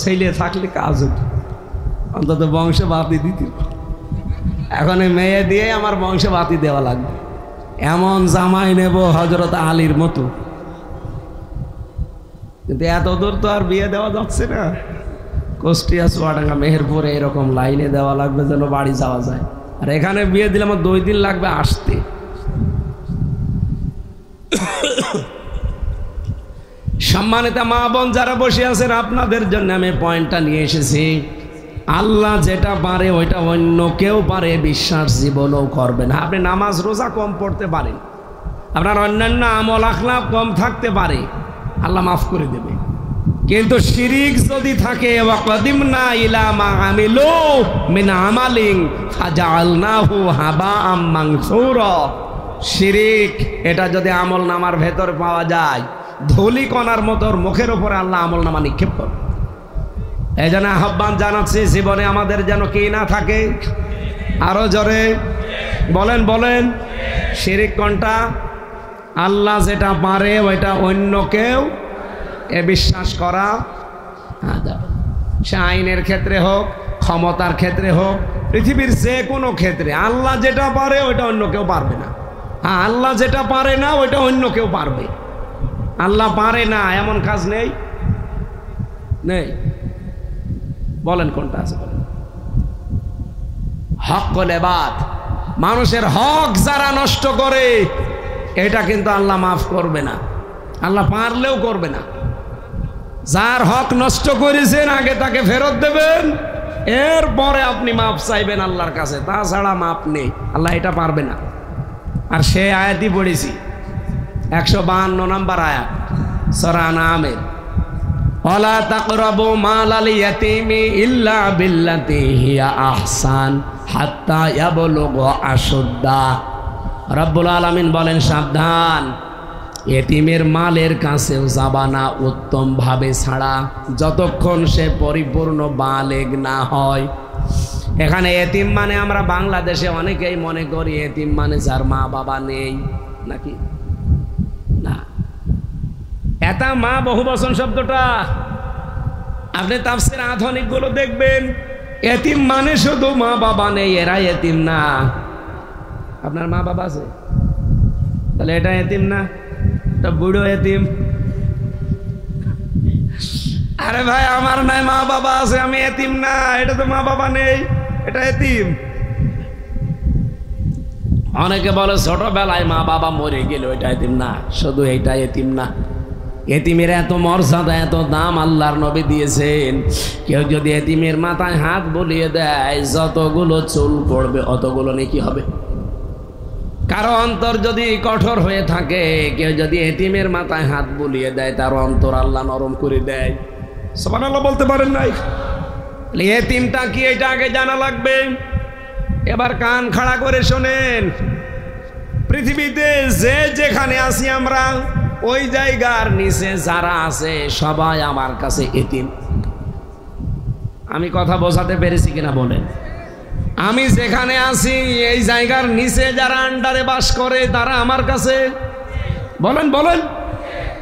ছেলে থাকলে কাজ হতো, অন্তত বংশে বাতি দিতে। এখন এই মেয়ে দিয়ে আমার বংশে বাতি দেওয়া লাগবে। এমন জামাই নেব হযরত আলীর মতো। কিন্তু এত দূর তো আর বিয়ে দেওয়া যাচ্ছে না। কুষ্টিয়া, চুয়াডাঙ্গা, মেহেরপুরে এরকম লাইনে দেওয়া লাগবে যেন বাড়ি যাওয়া যায়। আর এখানে বিয়ে দিলে আমার 2 দিন লাগবে আসতে। সম্মানিত মা বোন যারা বসে আছেন, আপনাদের জন্য আমি পয়েন্টটা নিয়ে এসেছি। আল্লাহ যেটা পারে ওইটা অন্য কেউ পারে বিশ্বাস জীবনও করবেন। আপনি নামাজ রোজা কম পড়তে পারেন, আপনার অন্যান্য আমল আখলাক কম থাকতে পারে, আল্লাহ মাফ করে দেবে। কিন্তু শিরিক যদি থাকে, ওয়াকাদিমনা ইলা মা আমিলু মিন আমালিন ফাজআলনাহু হাবাআম মানসুরা, শিরিক এটা যদি আমল নামার ভেতর পাওয়া যায়, ধুলি কণার মতো মুখের উপরে আল্লাহ আমল নামা নিক্ষেপ করে। এই জন্য আহ্বান জানাচ্ছি, জীবনে আমাদের যেন কি না থাকে, আরো জোরে বলেন বলেন। শিরিক কোনটা? আল্লাহ যেটা পারে ওইটা অন্য কেউ এ বিশ্বাস করা। সে আইনের ক্ষেত্রে হোক, ক্ষমতার ক্ষেত্রে হোক, পৃথিবীর যে কোনো ক্ষেত্রে আল্লাহ যেটা পারে ওইটা অন্য কেউ পারবে না। হ্যাঁ, আল্লাহ যেটা পারে না ওইটা অন্য কেউ পারবে। আল্লাহ পারে না এমন কাজ নেই, নেই। বলেন কোনটা আছে? বলেন। হক্কুল ইবাদ, মানুষের হক যারা নষ্ট করে, এটা কিন্তু আল্লাহ মাফ করবে না, আল্লাহ পারলেও করবে না। যার হক নষ্ট করেছেন আগে তাকে ফেরত দেবেন, এরপরে আপনি মাফ চাইবেন আল্লাহর কাছে, তাছাড়া মাফ নেই। আল্লাহ এটা পারবে না। আর সে আয়াতই পড়েছি, 152 নম্বর আয়াত সূরা আনআমের, ওয়ালা তাকরাবু মালাল ইয়াতীমি ইল্লা বিল্লাতি হিয়া আহসান হাত্তা ইয়াবলুগা আশুদ্দা। রব্বুল আলামিন বলেন, সাবধান, এতিমের মালের কাছেও যাবা না উত্তম ভাবে ছাড়া, যতক্ষণ সে পরিপূর্ণ বালেগ না হয়। এখানে এতিম মানে আমরা বাংলাদেশে অনেকেই মনে করি এতিম মানে যার মা বাবা নেই, নাকি? না, এটা মা বহুবচন শব্দটা আপনি তাফসীর আধুনিক গুলো দেখবেন, এতিম মানে শুধু মা বাবা নেই, এরা এতিম না। আপনার মা বাবা আছে, তাহলে এটা এতিম না, এটা বুড়ো এতিম। আরে ভাই, আমার নাই মা বাবা আছে, আমি এতিম না, এটা তো মা বাবা নেই, এটা এতিম। অনেকে বলে ছোটবেলায় মা বাবা মরে গেল, এটা এতিম না, শুধু এইটা এতিম না। এতিমের এত মর্যাদা, এত দাম আল্লাহর নবী দিয়েছেন। কেউ যদি এতিমের মাথায় হাত বুলিয়ে দেয়, যতগুলো চুল পড়বে অতগুলো নেকি হবে। কারো অন্তর যদি কঠোর হয়ে থাকে, কেউ যদি এতিমের মাথায় হাত বুলিয়ে দেয়, তার অন্তর আল্লাহ নরম করে দেয়। সুবহানাল্লাহ বলতে পারেন নাই? এতিমটা কি এটা আগে জানা লাগবে। এবার কান খাড়া করে শোনেন, পৃথিবীতে যে যেখানে আছি আমরা, ওই জায়গার নিচে যারা আছে সবাই আমার কাছে এতিম। আমি কথা বোঝাতে পেরেছি কিনা বলেন? আমি যেখানে আছি এই জায়গার নিচে যারা আন্ডারে বাস করে তারা আমার কাছে, বলেন বলেন।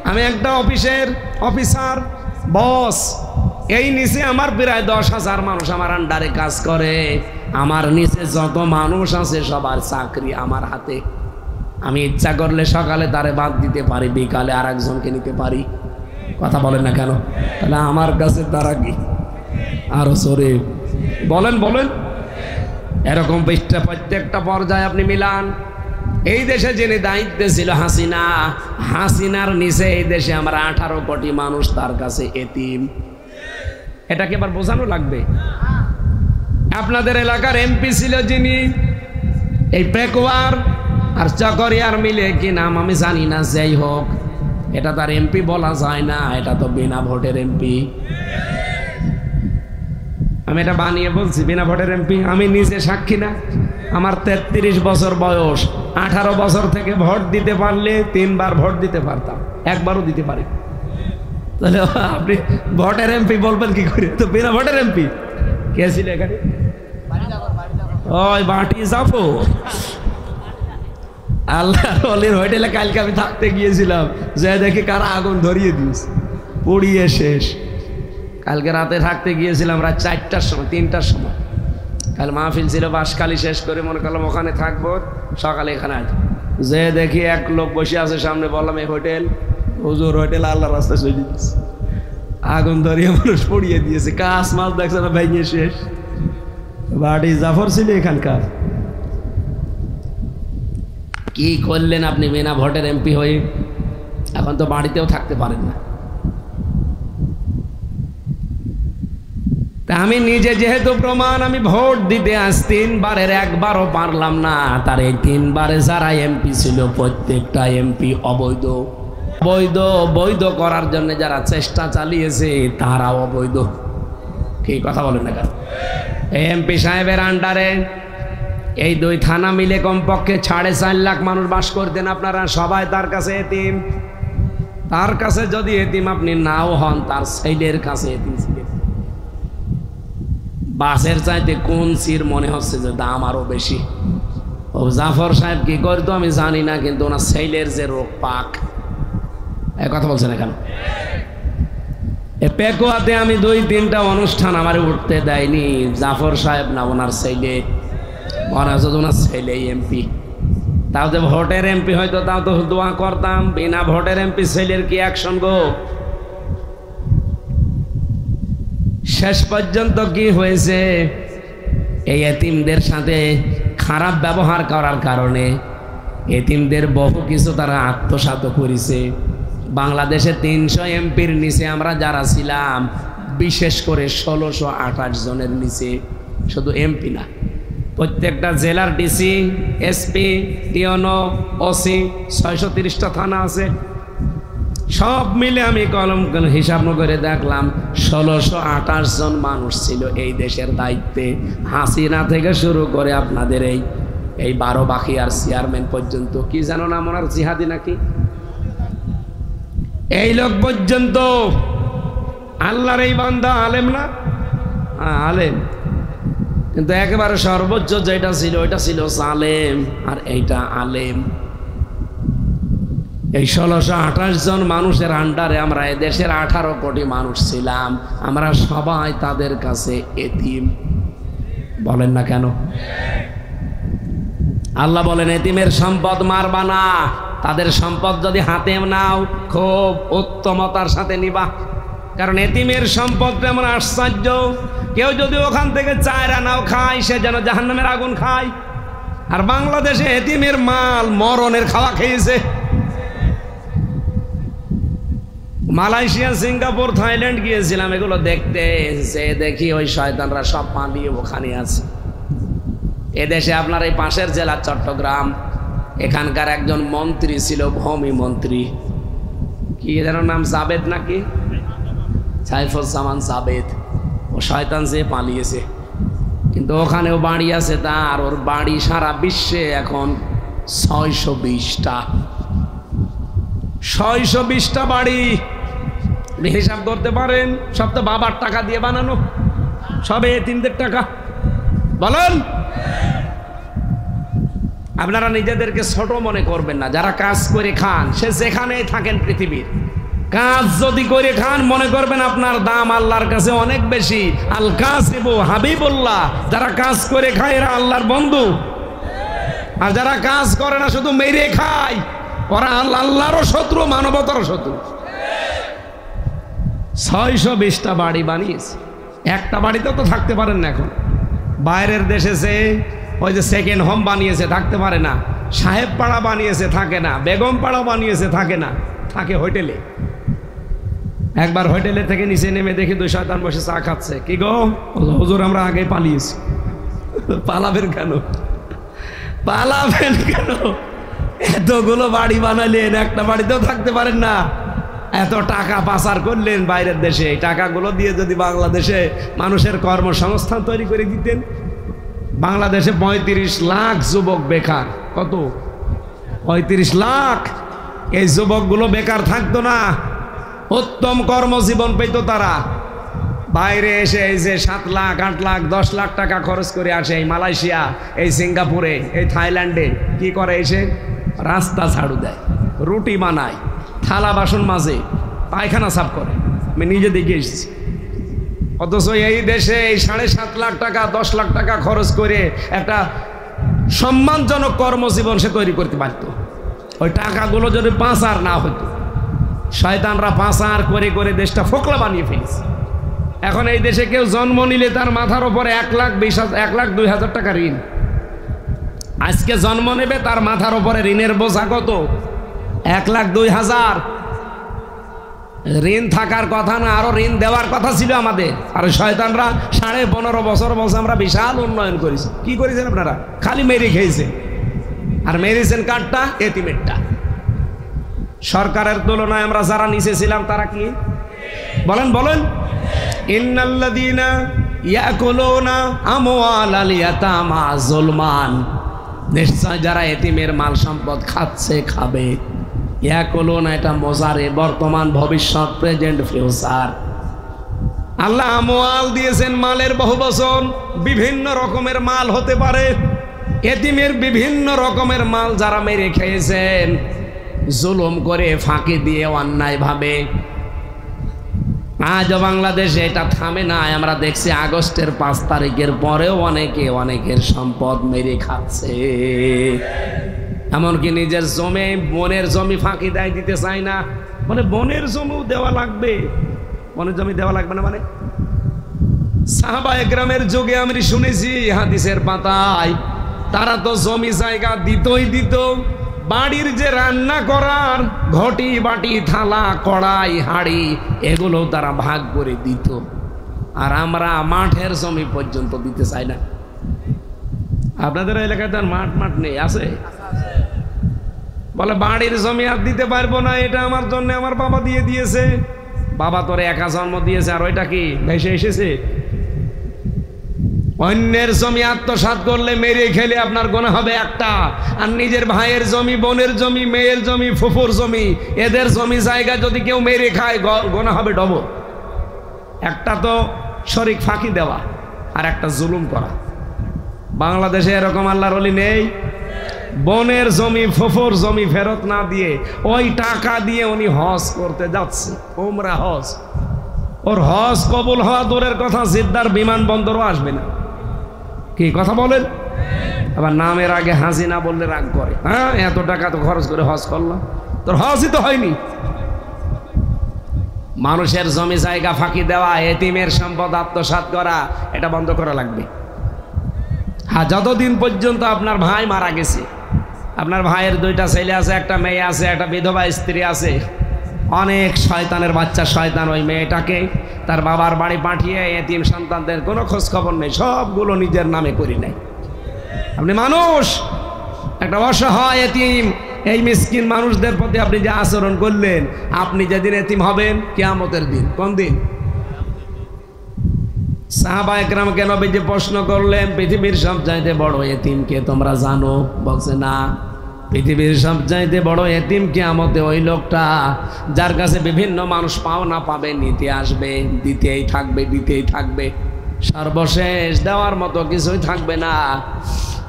আমি একটা অফিসের অফিসার, বস, এই নিচে আমার প্রায় 10,000 মানুষ আমার আন্ডারে কাজ করে। আমার নিচে যত মানুষ আছে সবার চাকরি আমার হাতে। আমি ইচ্ছা করলে সকালে তারে বাদ দিতে পারি, বিকালে আর একজনকে নিতে পারি। কথা বলেন না কেন? তাহলে আমার কাছে তারা কি? আরো সরে বলেন বলেন। এরকম প্রত্যেকটা পর্যায়ে আপনি মিলান। এই দেশে যিনি দায়িত্বে ছিল হাসিনা, হাসিনার নিচে এই দেশে আমরা 18 কোটি মানুষ তার কাছে এতিম। এটাকে এবার বোঝানো লাগবে। আপনাদের এলাকার এমপি ছিল যিনি, এই পেকুয়ার আর চকরিয়ার মিলে কি নাম আমি জানি না, যাই হোক, এটা তার এমপি বলা যায় না, এটা তো বিনা ভোটের এমপি। আমি এটা বানিয়ে বলছি বিনা ভোটের এমপি। আমি নিজে সাক্ষী না, আমার 33 বছর বয়স, 18 বছর থেকে ভোট দিতে পারলে 3 বার ভোট দিতে পারতাম, একবারও দিতে পারি। তাহলে আপনি ভোটের এমপি বলবেন কি করে? তো বিনা ভোটের এমপি কে ছিল এখানে? ওই বাটি যাবো আল্লাহর ওলির হোটেলে কালকে আমি থাকতে গিয়েছিলাম, যে দেখি কারা আগুন ধরিয়ে দিয়েছে, পুড়িয়ে শেষ। কালকে রাতে থাকতে গিয়েছিলাম রাত 4টার সময়, 3টার সময়। কাল মাহফিল ছিল, বাসকালি শেষ করে মনে করলাম ওখানে থাকবো, সকালে এখানে আসবো। যে দেখি এক লোক বসে আছে সামনে, বললাম এই হোটেল, হুজুর হোটেল আল্লাহ রাস্তায় চলে দিচ্ছে, আগুন ধরিয়ে মানুষ পুড়িয়ে দিয়েছে, কাজ মাছ দেখছে না, ভেঙে শেষ। বাড়ি জাফর ছিল এখানকার। কি করলেন আপনি বিনা ভোটের এমপি হয়ে? এখন তো বাড়িতেও থাকতে পারেন না। তা আমি নিজে যেহেতু প্রমাণ, আমি ভোট দিতে আজ 3 বারের একবারও পারলাম না। তার এই 3 বারে যারা এমপি ছিল প্রত্যেকটা এমপি অবৈধ। বৈধ করার জন্য যারা চেষ্টা চালিয়েছে তারাও অবৈধ। কি কথা বলেন না কেন? এমপি সাহেবের আন্ডারে এই 2 থানা মিলে কমপক্ষে 4.5 লাখ মানুষ বাস করতেন। আপনারা সবাই তার কাছে এতিম। তার কাছে যদি এতিম আপনি নাও হন, তার ছেলের কাছে এতিম ছিলেন। বাসের চাইতে কোন সির মনে হচ্ছে যে দাম আরো বেশি। ও জাফর সাহেব কি করতো আমি জানি না, কিন্তু ওনার ছেলের যে রোগ পাক, এই কথা বলছেন কেন? পেকুয়াতে আমি 2-3টা অনুষ্ঠান আমার উঠতে দেয়নি জাফর সাহেব না ওনার ছেলে। মনে হচ্ছে ওনার ছেলে এমপি। তাও যে ভোটের এমপি হয়তো তাও তো দোয়া করতাম। বিনা ভোটের এমপি ছেলের কি অ্যাকশন গো? শেষ পর্যন্ত কি হয়েছে? এই এতিমদের সাথে খারাপ ব্যবহার করার কারণে এতিমদের বহু কিছু তারা আত্মসাৎ করেছে। বাংলাদেশে 300 এমপির নিচে আমরা যারা ছিলাম, বিশেষ করে 1628 জনের নিচে, শুধু এমপি না, প্রত্যেকটা জেলার ডিসি, এসপি, টিওনো, ওসি, 630টা থানা আছে। সব মিলে আমি কলম হিসাব করে দেখলাম 1628 জন মানুষ ছিল এই দেশের দায়িত্বে। হাসিনা থেকে শুরু করে আপনাদের এই 12 বাখিয়ার চেয়ারম্যান পর্যন্ত, কি জানো না ওনার জিহাদি নাকি, এই লোক পর্যন্ত। আল্লাহর এই বান্দা আলেম না? আলেম, কিন্তু একেবারে সর্বোচ্চ যেটা ছিল ওইটা ছিল সালেম, আর এইটা আলেম। এই 1628 জন মানুষের আন্ডারে আমরা এদেশের 18 কোটি মানুষ ছিলাম। আমরা সবাই তাদের কাছে এতিম। বলেন না কেন? আল্লাহ বলেন এতিমের সম্পদ মারবা না। তাদের সম্পদ যদি হাতে নাও খুব উত্তমতার সাথে নিবা, কারণ এতিমের সম্পদ তেমন আশ্চর্য। কেউ যদি ওখান থেকে 4 আনাও খায়, সে যেন জাহান্নামের আগুন খায়। আর বাংলাদেশে এতিমের মাল মরণের খাওয়া খেয়েছে। মালয়েশিয়া, সিঙ্গাপুর, থাইল্যান্ড গিয়েছিলাম এগুলো দেখতে, যে দেখি ওই শয়তানরা সব পালিয়ে ওখানে আছে। এদেশে আপনার এই পাশের জেলা চট্টগ্রাম, এখানকার একজন মন্ত্রী ছিল, ভূমি মন্ত্রী, কি যেন নাম, জাবেদ নাকি, সাইফুজ্জামান জাবেদ। ও শয়তান যে পালিয়েছে, কিন্তু ওখানেও বাড়ি আছে তার। ওর বাড়ি সারা বিশ্বে এখন 620টা। 620টা বাড়ি হিসাব করতে পারেন। সব তো বাবার টাকা দিয়ে বানানো, সবে এতিমদের টাকা। বলেন, আপনারা নিজেদেরকে ছোট মনে করবেন না। যারা কাজ করে খান, সে যেখানেই থাকেন পৃথিবীর, কাজ যদি করে খান, মনে করবেন আপনার দাম আল্লাহর কাছে অনেক বেশি। আল কাসিবু হাবিবুল্লাহ, যারা কাজ করে খায় এরা আল্লাহর বন্ধু। আর যারা কাজ করে না, শুধু মেরে খায়, ওরা আল্লাহরও শত্রু, মানবতারও শত্রু। 620টা বাড়ি বানিয়েছে। একটা বাড়িতেও তো থাকতে পারেন না এখন। বাইরের দেশে যে ওই যে সেকেন্ড হোম বানিয়েছে, থাকতে পারে না। সাহেব পাড়া বানিয়েছে, থাকে না। বেগম পাড়া বানিয়েছে, থাকে না। থাকে হোটেলে। একবার হোটেলে থেকে নিচে নেমে দেখি 2 শয়তান বসে চা খাচ্ছে। কি গো হুজুর, আমরা আগে পালিয়েছি। পালাবেন কেন? পালাবেন কেন? এতগুলো বাড়ি বানালেন, একটা বাড়িতেও থাকতে পারেন না। এত টাকা পাচার করলেন বাইরের দেশে। এই টাকাগুলো দিয়ে যদি বাংলাদেশে মানুষের কর্মসংস্থান তৈরি করে দিতেন। বাংলাদেশে 35 লাখ যুবক বেকার। কত? 35 লাখ। এই যুবকগুলো বেকার থাকতো না, উত্তম কর্মজীবন পেত তারা। বাইরে এসে এই যে 7 লাখ, 8 লাখ, 10 লাখ টাকা খরচ করে আসে এই মালয়েশিয়া, এই সিঙ্গাপুরে, এই থাইল্যান্ডে। কি করে? এসে রাস্তা ঝাড়ু দেয়, রুটি বানায়, থালা বাসন মাজে, পায়খানা সাফ করে। আমি নিজে দেখে এসেছি। অথচ এই দেশে এই 7.5 লাখ টাকা, 10 লাখ টাকা খরচ করে একটা সম্মানজনক কর্মজীবন সে তৈরি করতে পারত। ওই টাকাগুলো যদি পাচার না হতো। শয়তানরা পাচার করে করে দেশটা ফোকলা বানিয়ে ফেলেছে। এখন এই দেশে কেউ জন্ম নিলে তার মাথার উপরে 1,02,000 টাকা ঋণ। আজকে জন্ম নেবে, তার মাথার উপরে ঋণের বোঝা কত? 1,02,000। ঋণ থাকার কথা না, আরো ঋণ দেওয়ার কথা ছিল আমাদের। আর শয়তানরা 15.5 বছর বলছে আমরা বিশাল উন্নয়ন করেছি। কি করেছেন আপনারা? খালি মেরে খেয়েছে। আর মেরেছেন কারটা? এতিমেরটা। সরকারের তুলনায় আমরা যারা নিচে ছিলাম তারা কি বলেন বলেন? ইন্নাল্লাযীনা ইয়াকুলুনা আমওয়ালাল ইয়াতামা যুলমান, নিশ্চয় যারা এতিমের মাল সম্পদ খাচ্ছে খাবে। ইয়াকুলুনা এটা মোজারে, বর্তমান ভবিষ্যৎ, প্রেজেন্ট ফিউচার। আল্লাহ আমওয়াল দিয়েছেন, মালের বহুবচন। বিভিন্ন রকমের মাল হতে পারে। এতিমের বিভিন্ন রকমের মাল যারা মেরে খেয়েছেন, জুলুম করে, ফাঁকি দিয়ে, অন্যায় ভাবে। আজও বাংলাদেশে এটা থামে না। আমরা দেখছি আগস্টের 5 তারিখের পরেও অনেকের সম্পদ মেরে খাচ্ছে। এমনকি নিজের জমি, বনের জমি ফাঁকি দেয়, দিতে চায় না। মানে বনের জমিও দেওয়া লাগবে। বনের জমি দেওয়া লাগবে না মানে? সাহাবায়ে কেরামের যুগে আমি শুনেছি হাদিসের পাতায়, তারা তো জমি জায়গা দিতই দিত, বাড়ির যে রান্না করার ঘটি বাটি থালা কড়াই হাঁড়ি এগুলো তারা ভাগ করে দিত। আর আমরা মাঠের জমি পর্যন্ত দিতে চাই না। আপনাদের এলাকায় তার মাঠ নেই? আছে? বলে বাড়ির জমি আর দিতে পারবো না, এটা আমার জন্য আমার বাবা দিয়ে দিয়েছে। বাবা তোরে একা জন্ম দিয়েছে, আর ওইটা কি ভেসে এসেছে? অন্যের জমি আত্মসাৎ করলে, মেরে খেলে আপনার গোনা হবে একটা। আর নিজের ভাইয়ের জমি, বোনের জমি, মেয়ের জমি, ফুফুর জমি, এদের জমি জায়গা যদি কেউ মেরে খায় গোনা হবে ডবল। একটা তো শরিক ফাঁকি দেওয়া, আর একটা জুলুম করা। বাংলাদেশে এরকম আল্লাহর ওলি নেই? বোনের জমি, ফুফুর জমি ফেরত না দিয়ে ওই টাকা দিয়ে উনি হজ করতে যাচ্ছে, ওমরা হজ। ওর হজ কবুল হওয়া দূরের কথা, জিদ্দার বিমানবন্দরও আসবে না। কি কথা বলেন? আবার নামের আগে হাসি না বললে রাগ করে। হ্যাঁ, এত টাকা তো খরচ করে হজ করলাম, তোর হজই তো হয়নি। মানুষের জমি জায়গা ফাঁকি দেওয়া, এতিমের সম্পদ আত্মসাৎ করা, এটা বন্ধ করা লাগবে। হ্যাঁ, যতদিন পর্যন্ত আপনার ভাই মারা গেছে, আপনার ভাইয়ের 2টা ছেলে আছে, একটা মেয়ে আছে, একটা বিধবা স্ত্রী আছে, অনেক শয়তানের বাচ্চা শয়তান ওই মেয়েটাকে তার বাবার বাড়ি পাঠিয়ে এতিম সন্তানদের কোনো খোঁজ খবর নেই, সবগুলো নিজের নামে করি নাই। আপনি মানুষ, একটা অসহায় এতিম, এই মিসকিন মানুষদের প্রতি আপনি যে আচরণ করলেন, আপনি যেদিন এতিম হবেন কিয়ামতের দিন। কোন দিন? সাহাবায়ে কেরামকে নবীজি প্রশ্ন করলেন, পৃথিবীর সবচাইতে বড় এতিমকে তোমরা জানো? বলছে না। পৃথিবীর সবচাইতে বড় এতিম কিয়ামতে ওই লোকটা যার কাছে বিভিন্ন মানুষ পাওনা পাবে, নিতে আসবে, দিতেই থাকবে, সর্বশেষ দেওয়ার মতো কিছুই থাকবে না।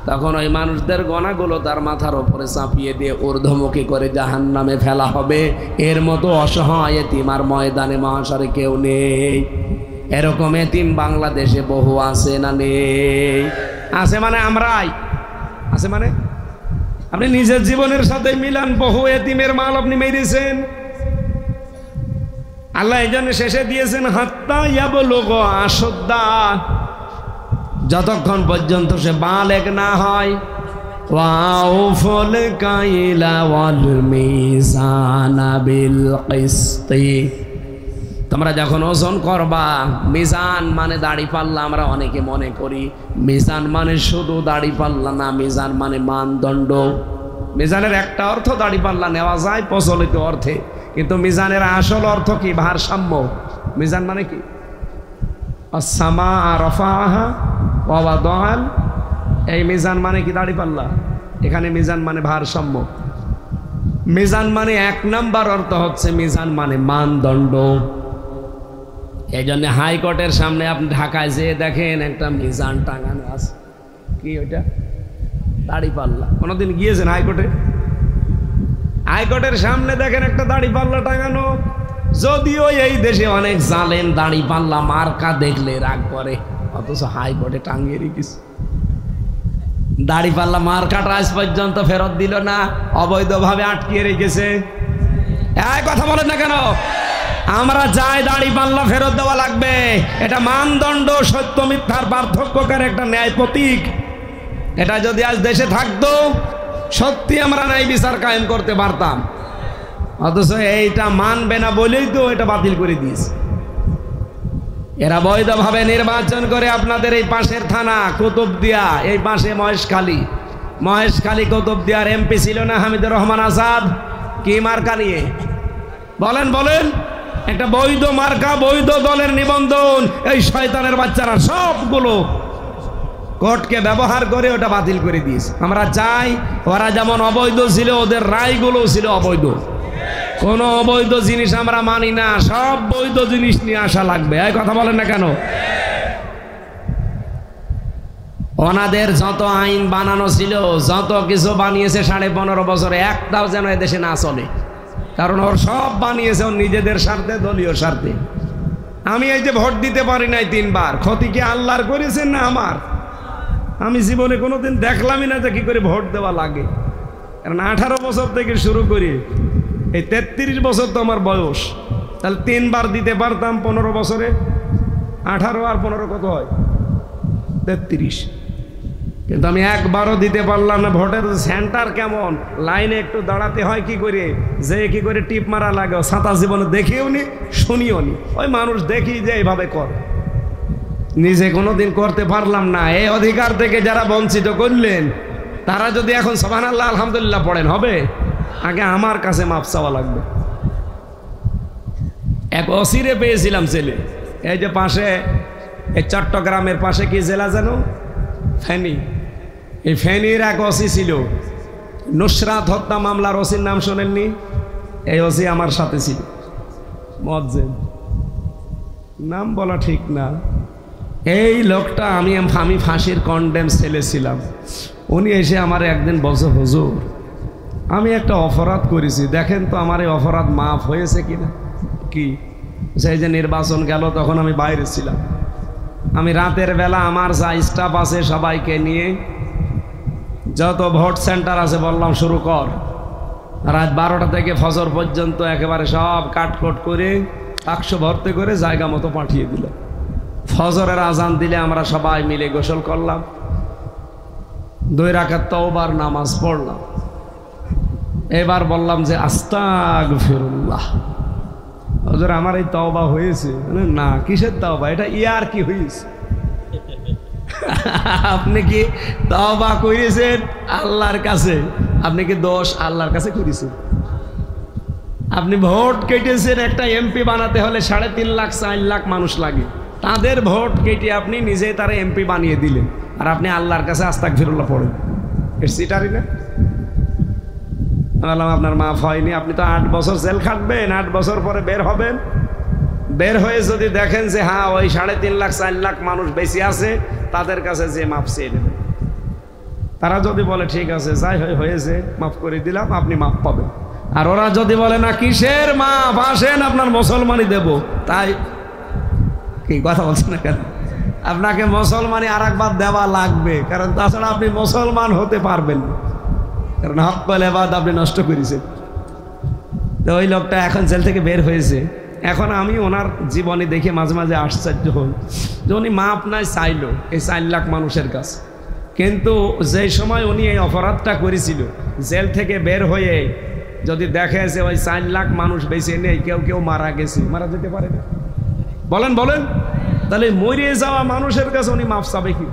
তখন ওই মানুষদের গোনাগুলো তার মাথার উপরে চাপিয়ে দিয়ে ঊর্ধ্বমুখী করে জাহান্নামে ফেলা হবে। এর মতো অসহায় এতিম আর ময়দানে মহাশরে কেউ নেই। এরকম এতিম বাংলাদেশে বহু আছে না নেই? আছে মানে আমরাই। আছে মানে আপনি নিজের জীবনের সাথে মিলান, বহু এতিমের মাল আপনি মেরেছেন। আল্লাহ এই জন্য শেষে দিয়েছেন হাত্তা ইয়াবলুগা আশুদ্দা, যতক্ষণ পর্যন্ত সে বালেগ না হয়। ওয়াউফুল কাইলা ওয়াল মিজানা বিল কিসতি, তোমরা যখন ওজন করবা, মিজান মানে দাড়ি পাল্লা। আমরা অনেকে মনে করি মিজান মানে শুধু দাড়ি পাল্লা না, মিজান মানে মানদণ্ড। মিজানের একটা অর্থ দাড়ি পাল্লা নেওয়া যায় প্রচলিত অর্থে, কিন্তু মিজানের আসল অর্থ কি? ভারসাম্য। মিজান মানে কি? আস-সামা রাফাহা ওয়া ওয়াদাল, এই মিজান মানে কি? দাড়ি পাল্লা। এখানে মিজান মানে ভারসাম্য। মিজান মানে 1 নাম্বার অর্থ হচ্ছে মিজান মানে মানদণ্ড। এই জন্য হাইকোর্টের সামনে আপনি ঢাকায় যেয়ে দেখেন একটা মিজান টাঙানো আছে। কি ওইটা? দাড়ি পাল্লা। কোনোদিন গিয়েছেন হাইকোর্টে? হাইকোর্টের সামনে দেখেন একটা দাড়ি পাল্লা টাঙানো। যদিও এই দেশে অনেক জালেম দাড়ি পাল্লা মার্কা দেখলে রাগ করে, অথচ হাইকোর্টে টাঙিয়ে রেখেছে। দাড়ি পাল্লা মার্কাটা আজ পর্যন্ত ফেরত দিল না, অবৈধভাবে আটকিয়ে রেখেছে। এই কথা বলেন না কেন? আমরা যাই দাড়ি পাল্লা ফেরত দেওয়া লাগবে। এটা মানদণ্ড, সত্য মিথ্যার পার্থক্যকার একটা ন্যায় প্রতীক। এটা যদি আজ দেশে থাকতো, সত্যি আমরা ন্যায় বিচার কায়েম করতে পারতাম। অথচ এইটা মানবে না বলেই তো এটা বাতিল করে দিয়েছে। এরা বৈধভাবে নির্বাচন করে আপনাদের এই পাশের থানা কুতুবদিয়া, এই পাশে মহেশখালী কুতুবদিয়ার এমপি ছিল না হামিদুর রহমান আজাদ? কি মার্কা নিয়ে বলেন বলেন? একটা বৈধ মার্কা, বৈধ দলের নিবন্ধন। এই শয়তানের বাচ্চারা সবগুলো কোর্টকে ব্যবহার করে ওটা বাতিল করে দিয়েছে। আমরা চাই ওরা যেমন অবৈধ ছিল, ওদের রায়গুলো ছিল অবৈধ। কোনো অবৈধ জিনিস আমরা মানি না, সব বৈধ জিনিস নিয়ে আসা লাগবে। এই কথা বলেন না কেন? ওনাদের যত আইন বানানো ছিল, যত কিছু বানিয়েছে 15.5 বছরে, একটাও যেন এদেশে না চলে। কারণ ওর সব বানিয়েছে ওর নিজেদের স্বার্থে, দলীয় স্বার্থে। আমি এই যে ভোট দিতে পারি নাই 3 বার, ক্ষতি কি আল্লাহর করেছেন না আমার? আমি জীবনে কোনোদিন দেখলামই না যে কি করে ভোট দেওয়া লাগে। কারণ 18 বছর থেকে শুরু করি, এই 33 বছর তো আমার বয়স। তাহলে 3 বার দিতে পারতাম 15 বছরে। 18 আর 15 কত হয়? 33। কিন্তু আমি একবারও দিতে পারলাম না। ভোটের সেন্টার কেমন, লাইনে একটু দাঁড়াতে হয় কি করে, যে কি করে টিপ মারা লাগে, ছাতা জীবনে দেখিও নি, শুনিও নি। ওই মানুষ দেখি যে এইভাবে কর, নিজে কোনোদিন করতে পারলাম না। এই অধিকার থেকে যারা বঞ্চিত করলেন, তারা যদি এখন সুবহানাল্লাহ আলহামদুলিল্লাহ পড়েন, হবে? আগে আমার কাছে মাপ চাওয়া লাগবে। এক অসিরে পেয়েছিলাম ছেলে, এই যে পাশে, এই চট্টগ্রামের পাশে কি জেলা জানো? ফেনী। এই ফেনীর এক ওসি ছিল, নুসরাত হত্যা মামলার ওসির নাম শোনেননি? এই ওসি আমার সাথে ছিল, মজ্জেদ, নাম বলা ঠিক না। এই লোকটা, আমি ফাঁসির কন্ডেম ছেলে ছিলাম। উনি এসে আমার একদিন বলছে, হুজুর আমি একটা অপরাধ করেছি, দেখেন তো আমার এই অপরাধ মাফ হয়েছে কিনা। কি? সেই যে নির্বাচন গেল, তখন আমি বাইরে ছিলাম। আমি রাতের বেলা আমার যা স্টাফ আছে সবাইকে নিয়ে যত ভোট সেন্টার আছে বললাম শুরু কর। রাত 12টা থেকে ফজর পর্যন্ত একেবারে সব কাটকট করে বাক্স ভর্তি করে জায়গা মতো পাঠিয়ে দিল। ফজরের আজান দিলে আমরা সবাই মিলে গোসল করলাম, 2 রাকাত তওবার নামাজ পড়লাম। এবার বললাম যে আস্তাগফিরুল্লাহ। হুজুর আমার এই তওবা হয়েছে? না, কিসের তওবা? এটা ইয়ার কি হয়েছে? আপনি কি তওবা করেছেন আল্লাহর কাছে? আপনি কি দোষ আল্লাহর কাছে করেছেন? আপনি ভোট কেটেছেন, একটা এমপি বানাতে হলে 3.5 লাখ 4 লাখ মানুষ লাগে, তাদের ভোট কেটে আপনি নিজে তারা এমপি বানিয়ে দিলেন, আর আপনি আল্লাহর কাছে আস্তাগফিরুল্লাহ পড়েন। এর সিটারি না? বললাম আপনার মাফ হয়নি, আপনি তো 8 বছর জেল খাটবেন, 8 বছর পরে বের হবেন। বের হয়ে যদি দেখেন যে হ্যাঁ ওই 3.5 লাখ 4 লাখ মানুষ বেশি আছে, তাদের কাছে যে মাফ চেয়ে নেবেন। তারা যদি বলে ঠিক আছে যাই হয়েছে মাফ করে দিলাম, আপনি মাফ পাবেন। আর ওরা যদি বলে না কিসের মাফ, আসেন আপনার মুসলমানই দেব, তাই কি কথা বলছেন না কেন? আপনাকে মুসলমানই আর একবার দেওয়া লাগবে, কারণ তাছাড়া আপনি মুসলমান হতে পারবেন না, কারণ হক্কুল ইবাদ আপনি নষ্ট করেছেন। তো ওই লোকটা এখন জেল থেকে বের হয়েছে। এখন আমি ওনার জীবনে দেখে মাঝে মাঝে আশ্চর্য হই যে উনি মাপ নাই চাইল এই 4 লাখ মানুষের কাছে, কিন্তু যে সময় উনি এই অপরাধটা করেছিল, জেল থেকে বের হয়ে যদি দেখে যে ওই 4 লাখ মানুষ বেঁচে নেই, কেউ কেউ মারা গেছে, মারা যেতে পারে না? বলেন বলেন, তাহলে মরে যাওয়া মানুষের কাছে উনি মাপ চাবে কি?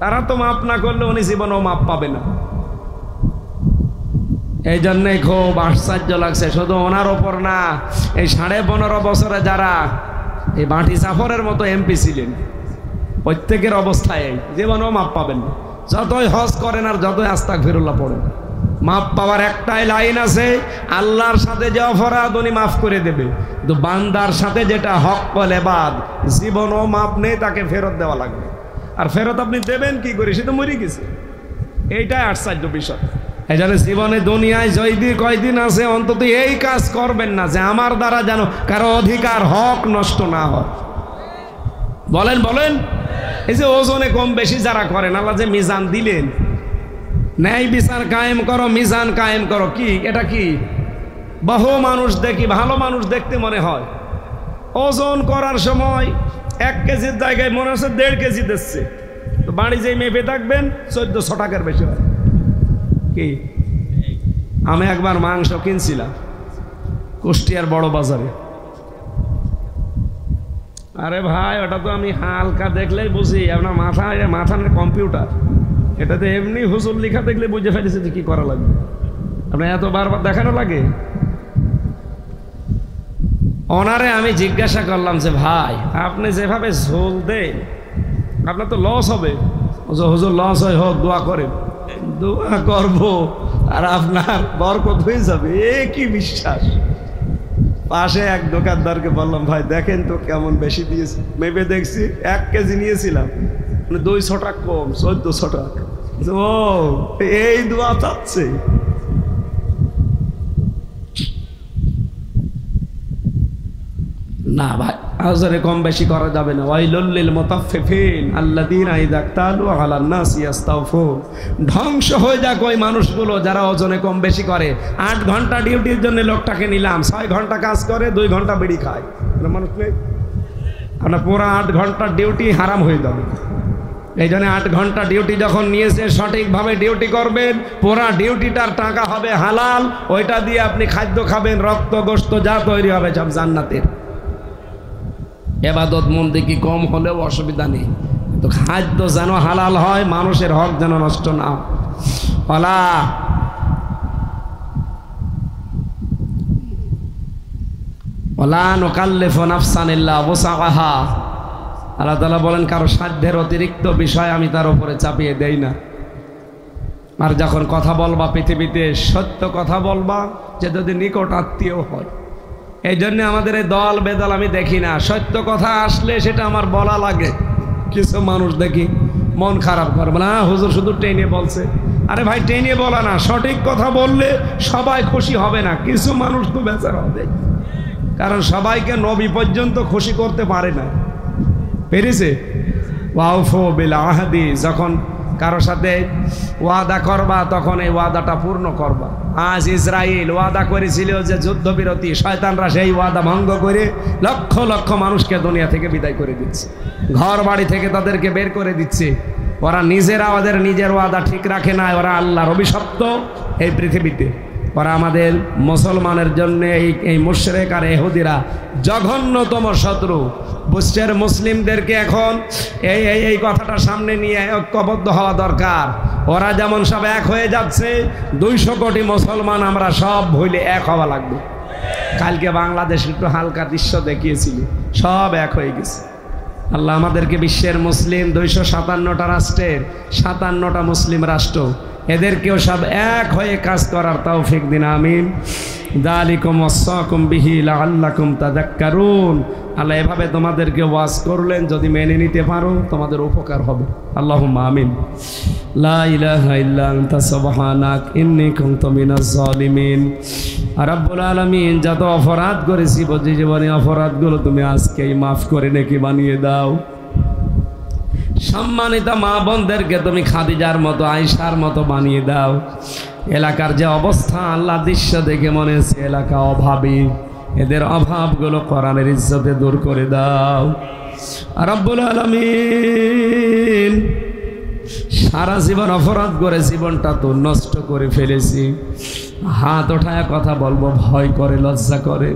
তারা তো মাপ না করলে উনি জীবনেও মাপ পাবে না। এই জন্যে খুব আশ্চর্য লাগছে, শুধু ওনার ওপর না, এই 15.5 বছরে যারা এই বাঁটি জাফরের মতো এমপি ছিলেন, প্রত্যেকের অবস্থায় জীবনেও মাপ পাবেন না, যতই হজ করেন আর যতই আস্তাগফিরুল্লাহ পড়েন। মাপ পাওয়ার একটাই লাইন আছে, আল্লাহর সাথে যে অপরাধ উনি মাফ করে দেবে, কিন্তু বান্দার সাথে যেটা হক্কুল ইবাদ, জীবনও মাপ নেই, তাকে ফেরত দেওয়া লাগবে। আর ফেরত আপনি দেবেন কি করে? সে তো মরে গেছে। এইটাই আশ্চর্য বিষয়। এই জন্য জীবনে দুনিয়ায় যদি কয়দিন আছে, অন্তত এই কাজ করবেন না যে আমার দ্বারা যেন কারো অধিকার হক নষ্ট না হয়। বলেন বলেন, এই যে ওজনে কম বেশি যারা করেন, আল্লাহ যে মিজান দিলেন, ন্যায় বিচার কায়েম করো, মিজান কায়েম করো, কি এটা? কি বহু মানুষ দেখি, ভালো মানুষ দেখতে মনে হয়, ওজন করার সময় 1 কেজির জায়গায় মনে হচ্ছে 1.5 কেজি দিচ্ছে, তো বাড়ি যেই মেপে থাকবেন 1400 টাকার বেশি হয়। কি? আমি একবার মাংস কিনছিলাম, কুষ্টিয়ার বড় বাজারে। আরে ভাই, ওটা তো আমি হালকা দেখলেই বুঝি, আপনার মাথা কম্পিউটার, এটাতে এমনি হুজুর লেখা দেখলে বুঝে ফেলেছে যে কি করা লাগবে। আপনার এত বারবার দেখানো লাগে? ওনারে আমি জিজ্ঞাসা করলাম যে ভাই, আপনি যেভাবে ঝোল দেন আপনার তো লস হবে। হুজুর লস হয় হোক, দোয়া করেন। দোয়া করব আর আপনার বরকত হয়ে যাবে, এ কি বিশ্বাস। পাশে এক দোকানদারকে বললাম, ভাই দেখেন তো কেমন বেশি দিয়েছে। মেপে দেখছি 1 কেজি নিয়েছিলাম, 200 টাকা কম, 1400 টাকা। ও এই দোয়া চাচ্ছে। না ভাই, আজরে কম বেশি করা যাবে না। ওয়াইলুল লিল মুতাফফিফিন আল্লাযীনা ইযা ইক্তালু আলান নাসি ইস্তাওফুন। ধ্বংস হয়ে যাক ওই মানুষগুলো যারা ওজনে কম বেশি করে। 8 ঘন্টা ডিউটির জন্য লোকটাকে নিলাম, 6 ঘন্টা কাজ করে, 2 ঘন্টা বিড়ি খায়। মানুষ নেই, আপনার পুরো 8 ঘন্টার ডিউটি হারাম হয়ে যাবে। এই জন্য 8 ঘন্টা ডিউটি যখন নিয়েছে সঠিকভাবে ডিউটি করবেন, পুরা ডিউটিটার টাকা হবে হালাল, ওইটা দিয়ে আপনি খাদ্য খাবেন, রক্ত গোশত যা তৈরি হবে সব জান্নাতের। এবাদত মন্দি কি কম হলেও অসুবিধা নেই, তো খাদ্য যেন হালাল হয়, মানুষের হক যেন নষ্ট না হয়। ওয়ালা নুকাল্লিফু নাফসান ইল্লা ওয়াসআহা। আল্লাহ তাআলা বলেন, কারো সাধ্যের অতিরিক্ত বিষয় আমি তার উপরে চাপিয়ে দেই না। আর যখন কথা বলবা পৃথিবীতে সত্য কথা বলবা, যে যদি নিকট আত্মীয় হয়। এই জন্য আমাদের এই দল বেদল আমি দেখি না, সত্য কথা আসলে সেটা আমার বলা লাগে। কিছু মানুষ দেখি মন খারাপ করবে না, হুজুর শুধু টেনে বলছে। আরে ভাই, টেনে বলা না, সঠিক কথা বললে সবাই খুশি হবে না, কিছু মানুষ তো বেচারা হবে। কারণ সবাইকে নবী পর্যন্ত খুশি করতে পারে না, পেরেছে? ওয়াউফু বিল আহদি, যখন কারো সাথে ওয়াদা করবা তখন এই ওয়াদাটা পূর্ণ করবা। আজ ইসরায়েল ওয়াদা করেছিল যে যুদ্ধবিরতি, শয়তানরা সেই ওয়াদা ভঙ্গ করে লক্ষ লক্ষ মানুষকে দুনিয়া থেকে বিদায় করে দিচ্ছে, ঘর বাড়ি থেকে তাদেরকে বের করে দিচ্ছে। ওরা নিজেরা ওদের নিজের ওয়াদা ঠিক রাখে না, ওরা আল্লাহর অভিশপ্ত এই পৃথিবীতে। ওরা আমাদের মুসলমানের জন্য এই মুশরিক আর ইহুদিরা জঘন্যতম শত্রু। বুঝছেন? মুসলিমদেরকে এখন এই কথাটা সামনে নিয়ে ঐক্যবদ্ধ হওয়া দরকার। ওরা যেমন সব এক হয়ে যাচ্ছে, 200 কোটি মুসলমান আমরা সব ভুলে এক হওয়া লাগবে। কালকে বাংলাদেশ একটু হালকা দৃশ্য দেখিয়েছিল, সব এক হয়ে গেছে। আল্লাহ আমাদেরকে বিশ্বের মুসলিম 257টা রাষ্ট্রের 57টা মুসলিম রাষ্ট্র, এদেরকেও সব এক হয়ে কাজ করার তৌফিক দিন, আমিন। যালিকুম ওয়াসাকুম বিহি লাআল্লাকুম তাযাক্কারুন। আল্লাহ এভাবে তোমাদেরকে ওয়াজ করলেন, যদি মেনে নিতে পারো তোমাদের উপকার হবে। আল্লাহুম্মা আমিন। লা ইলাহা ইল্লা আনতা সুবহানাক ইন্নী কুনতু মিনাজ জালিমিন। রাব্বুল আলামিন, যত অপরাধ করেছি জীবনে, অপরাধগুলো তুমি আজকেই মাফ করে নেকি বানিয়ে দাও। সম্মানিত মা বোনদেরকে তুমি খাদিজার মতো, আয়েশার মতো বানিয়ে দাও। এলাকার যে অবস্থা, আল্লাহ দৃশ্য দেখে মনে হচ্ছে এলাকা অভাবী, এদের অভাবগুলো কোরআনের ইজ্জতে দূর করে দাও রব্বুল আলামিন। সারা জীবন অপরাধ করে জীবনটা তো নষ্ট করে ফেলেছি, হাত ওঠায় কথা বলবো ভয় করে, লজ্জা করে।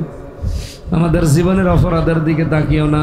আমাদের জীবনের অপরাধের দিকে তাকিও না।